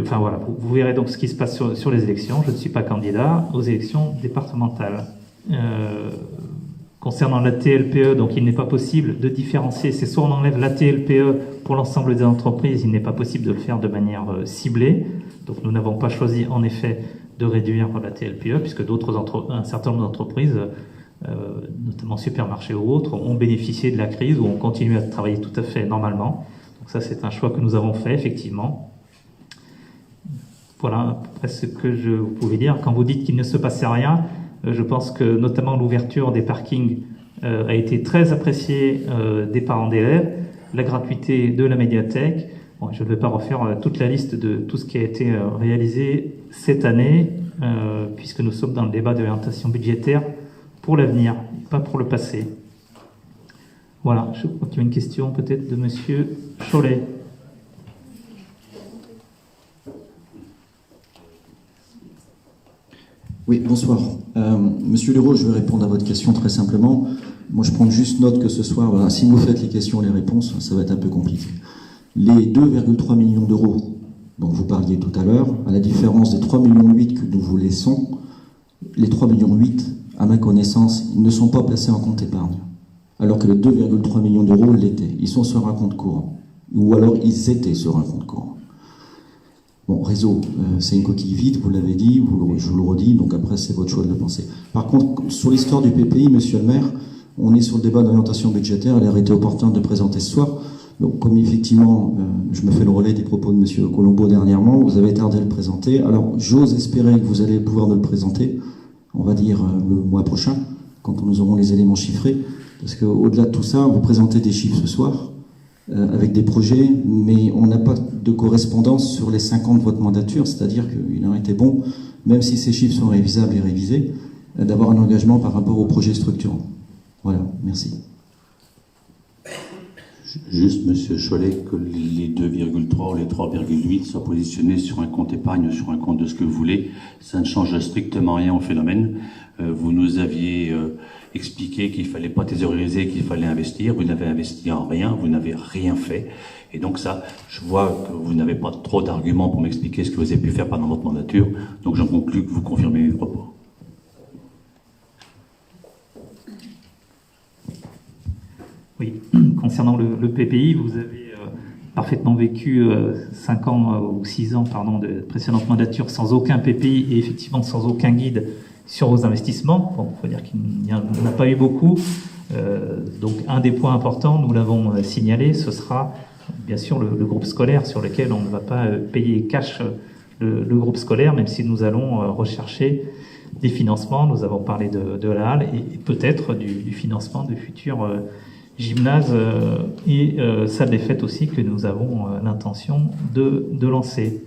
enfin voilà, vous verrez donc ce qui se passe sur les élections. Je ne suis pas candidat aux élections départementales. Concernant la TLPE, donc il n'est pas possible de différencier. C'est soit on enlève la TLPE pour l'ensemble des entreprises, il n'est pas possible de le faire de manière ciblée. Donc nous n'avons pas choisi en effet de réduire la TLPE, puisque un certain nombre d'entreprises, notamment supermarchés ou autres, ont bénéficié de la crise ou ont continué à travailler tout à fait normalement. Donc ça, c'est un choix que nous avons fait, effectivement. Voilà à peu près ce que je vous pouvais dire. Quand vous dites qu'il ne se passait rien, je pense que notamment l'ouverture des parkings a été très appréciée des parents d'élèves, la gratuité de la médiathèque. Bon, je ne vais pas refaire toute la liste de tout ce qui a été réalisé cette année, puisque nous sommes dans le débat d'orientation budgétaire pour l'avenir, pas pour le passé. Voilà, je crois qu'il y a une question peut-être de Monsieur Cholet. Oui, bonsoir. Monsieur Leroux, je vais répondre à votre question très simplement. Moi, je prends juste note que ce soir, voilà, si vous faites les questions et les réponses, ça va être un peu compliqué. Les 2,3 millions d'euros dont vous parliez tout à l'heure, à la différence des 3,8 millions que nous vous laissons, les 3,8 millions, à ma connaissance, ne sont pas placés en compte épargne. alors que le 2,3 millions d'euros l'était. Ils sont sur un compte courant. Ou alors ils étaient sur un compte courant. Bon, réseau, c'est une coquille vide, vous l'avez dit, je vous le redis, donc après c'est votre choix de le penser. Par contre, sur l'histoire du PPI, monsieur le maire, on est sur le débat d'orientation budgétaire, il aurait été opportun de présenter ce soir. Donc comme effectivement, je me fais le relais des propos de monsieur Colombo dernièrement, vous avez tardé à le présenter, alors j'ose espérer que vous allez pouvoir nous le présenter, on va dire le mois prochain, quand nous aurons les éléments chiffrés, parce qu'au-delà de tout ça, vous présentez des chiffres ce soir, avec des projets, mais on n'a pas de correspondance sur les 5 ans de votre mandature, c'est-à-dire qu'il aurait été bon, même si ces chiffres sont révisables et révisés, d'avoir un engagement par rapport aux projets structurants. Voilà, merci. Juste, monsieur Cholet, que les 2,3 ou les 3,8 soient positionnés sur un compte épargne, sur un compte de ce que vous voulez, ça ne change strictement rien au phénomène. Vous nous aviez expliqué qu'il fallait pas thésauriser, qu'il fallait investir. Vous n'avez investi en rien, vous n'avez rien fait. Et donc ça, je vois que vous n'avez pas trop d'arguments pour m'expliquer ce que vous avez pu faire pendant votre mandature. Donc j'en conclus que vous confirmez mes propos. Oui, concernant le PPI, vous avez parfaitement vécu 5 ans ou 6 ans de précédente mandature sans aucun PPI et effectivement sans aucun guide sur vos investissements. Bon, il faut dire qu'il n'y en a pas eu beaucoup. Donc un des points importants, nous l'avons signalé, ce sera bien sûr le groupe scolaire sur lequel on ne va pas payer cash le groupe scolaire, même si nous allons rechercher des financements. Nous avons parlé de la halle et peut-être du financement de futurs gymnases et salles des fêtes aussi que nous avons l'intention de lancer.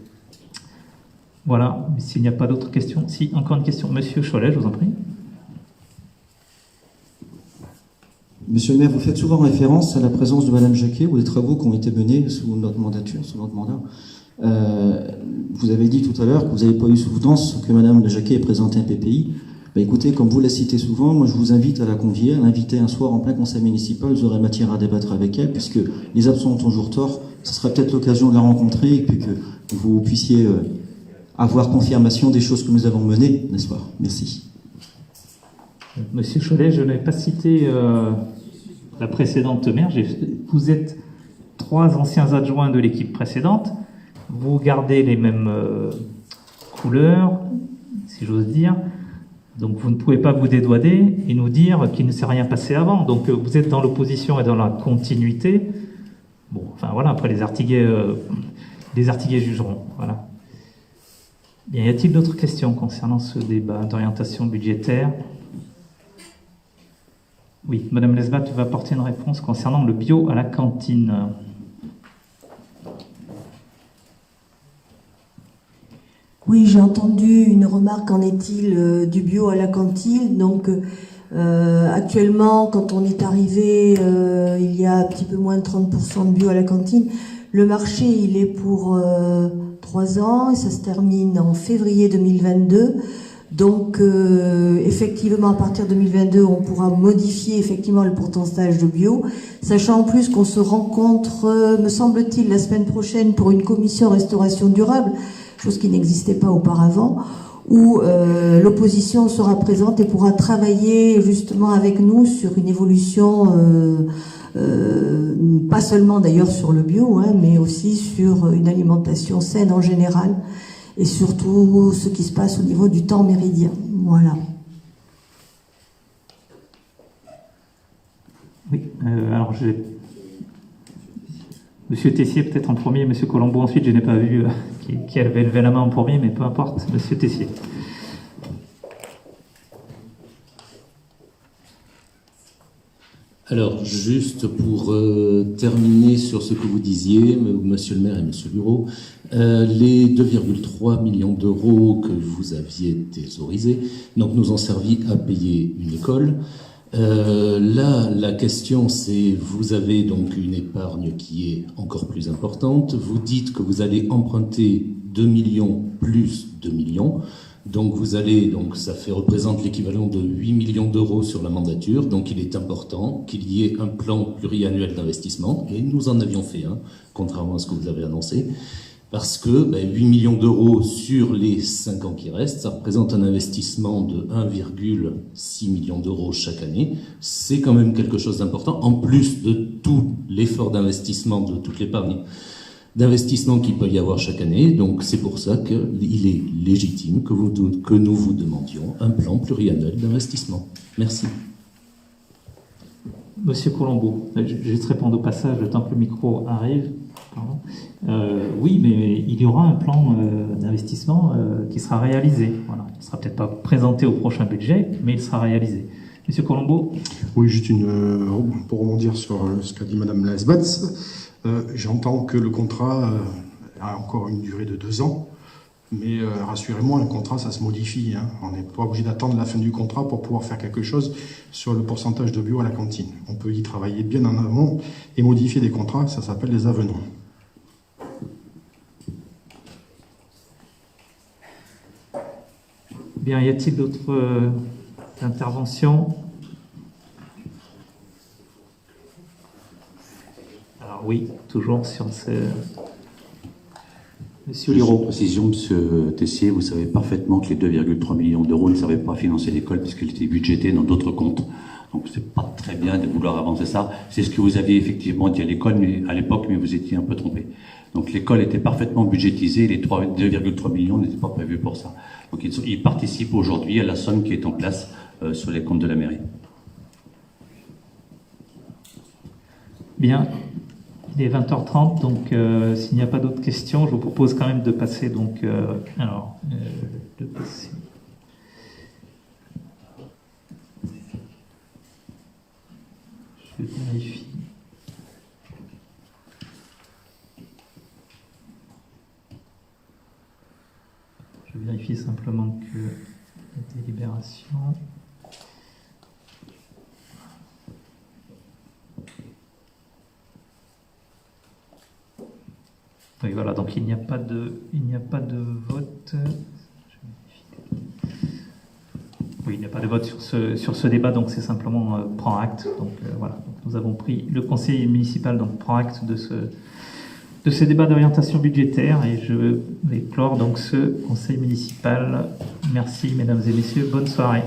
Voilà, s'il n'y a pas d'autres questions. Si, encore une question. Monsieur Cholet, je vous en prie. Monsieur le maire, vous faites souvent référence à la présence de madame Jacquet ou des travaux qui ont été menés sous notre mandature, sous notre mandat. Vous avez dit tout à l'heure que vous n'avez pas eu souvenance que madame Jacquet ait présenté un PPI. Ben écoutez, comme vous la citez souvent, moi je vous invite à la convier, à l'inviter un soir en plein conseil municipal, vous aurez matière à débattre avec elle, puisque les absents ont toujours tort, ce sera peut-être l'occasion de la rencontrer et puis que vous puissiez avoir confirmation des choses que nous avons menées, n'est-ce pas? Merci. Monsieur Cholet, je n'ai pas cité la précédente maire. Vous êtes 3 anciens adjoints de l'équipe précédente. Vous gardez les mêmes couleurs, si j'ose dire. Donc vous ne pouvez pas vous dédouaner et nous dire qu'il ne s'est rien passé avant. Donc vous êtes dans l'opposition et dans la continuité. Bon, enfin voilà, après les artigués jugeront. Voilà. Bien, y a-t-il d'autres questions concernant ce débat d'orientation budgétaire? Oui, Madame Lesbat va apporter une réponse concernant le bio à la cantine. Oui, j'ai entendu une remarque, qu'en est-il du bio à la cantine? Donc actuellement, quand on est arrivé, il y a un petit peu moins de 30% de bio à la cantine. Le marché, il est pour 3 ans et ça se termine en février 2022. Donc effectivement, à partir de 2022, on pourra modifier effectivement le pourcentage de bio, sachant en plus qu'on se rencontre, me semble-t-il, la semaine prochaine pour une commission restauration durable, chose qui n'existait pas auparavant, où l'opposition sera présente et pourra travailler justement avec nous sur une évolution, pas seulement d'ailleurs sur le bio, mais aussi sur une alimentation saine en général, et surtout ce qui se passe au niveau du temps méridien. Voilà. Oui, alors Monsieur Tessier peut-être en premier, Monsieur Colombo ensuite, je n'ai pas vu qui avait levé la main en premier, mais peu importe, Monsieur Tessier. Alors, juste pour terminer sur ce que vous disiez, Monsieur le maire et Monsieur Bureau, les 2,3 millions d'euros que vous aviez thésaurisés, donc nous ont servi à payer une école. Là, la question c'est, vous avez donc une épargne qui est encore plus importante. Vous dites que vous allez emprunter 2 millions plus 2 millions. Donc vous allez, ça représente l'équivalent de 8 millions d'euros sur la mandature. Donc il est important qu'il y ait un plan pluriannuel d'investissement. Et nous en avions fait un, contrairement à ce que vous avez annoncé. Parce que 8 millions d'euros sur les 5 ans qui restent, ça représente un investissement de 1,6 million d'euros chaque année. C'est quand même quelque chose d'important, en plus de tout l'effort d'investissement, de toute l'épargne d'investissement qu'il peut y avoir chaque année. Donc c'est pour ça qu'il est légitime que nous vous demandions un plan pluriannuel d'investissement. Merci. Monsieur Colombo, je vais juste répondre au passage, le temps que le micro arrive. Pardon. Oui, mais il y aura un plan d'investissement qui sera réalisé. Voilà. Il ne sera peut-être pas présenté au prochain budget, mais il sera réalisé. Monsieur Colombo. Oui, juste pour rebondir sur ce qu'a dit Madame Laesbatz. J'entends que le contrat a encore une durée de 2 ans, mais rassurez-moi, un contrat, ça se modifie. Hein. On n'est pas obligé d'attendre la fin du contrat pour pouvoir faire quelque chose sur le pourcentage de bio à la cantine. On peut y travailler bien en amont et modifier des contrats, ça s'appelle des avenants. Bien, y a-t-il d'autres interventions ? Alors oui, toujours sur ce... Monsieur Liraud. Précision, Monsieur Tessier, vous savez parfaitement que les 2,3 millions d'euros ne servaient pas à financer l'école puisqu'elle était budgétée dans d'autres comptes. Donc c'est pas très bien de vouloir avancer ça. C'est ce que vous aviez effectivement dit à l'école, mais à l'époque, mais vous étiez un peu trompé. Donc l'école était parfaitement budgétisée, les 2,3 millions n'étaient pas prévus pour ça. Donc ils participent aujourd'hui à la somme qui est en place sur les comptes de la mairie. Bien. Il est 20h30, donc s'il n'y a pas d'autres questions, je vous propose quand même de passer donc de passer. Je vérifie. Je vérifie simplement que la délibération. Oui, voilà, donc il n'y a pas de vote. Oui, il n'y a pas de vote sur ce débat, donc c'est simplement prend acte. Donc voilà, donc nous avons pris, le conseil municipal donc prend acte de ce débat d'orientation budgétaire et je vais clore donc ce conseil municipal. Merci mesdames et messieurs, bonne soirée.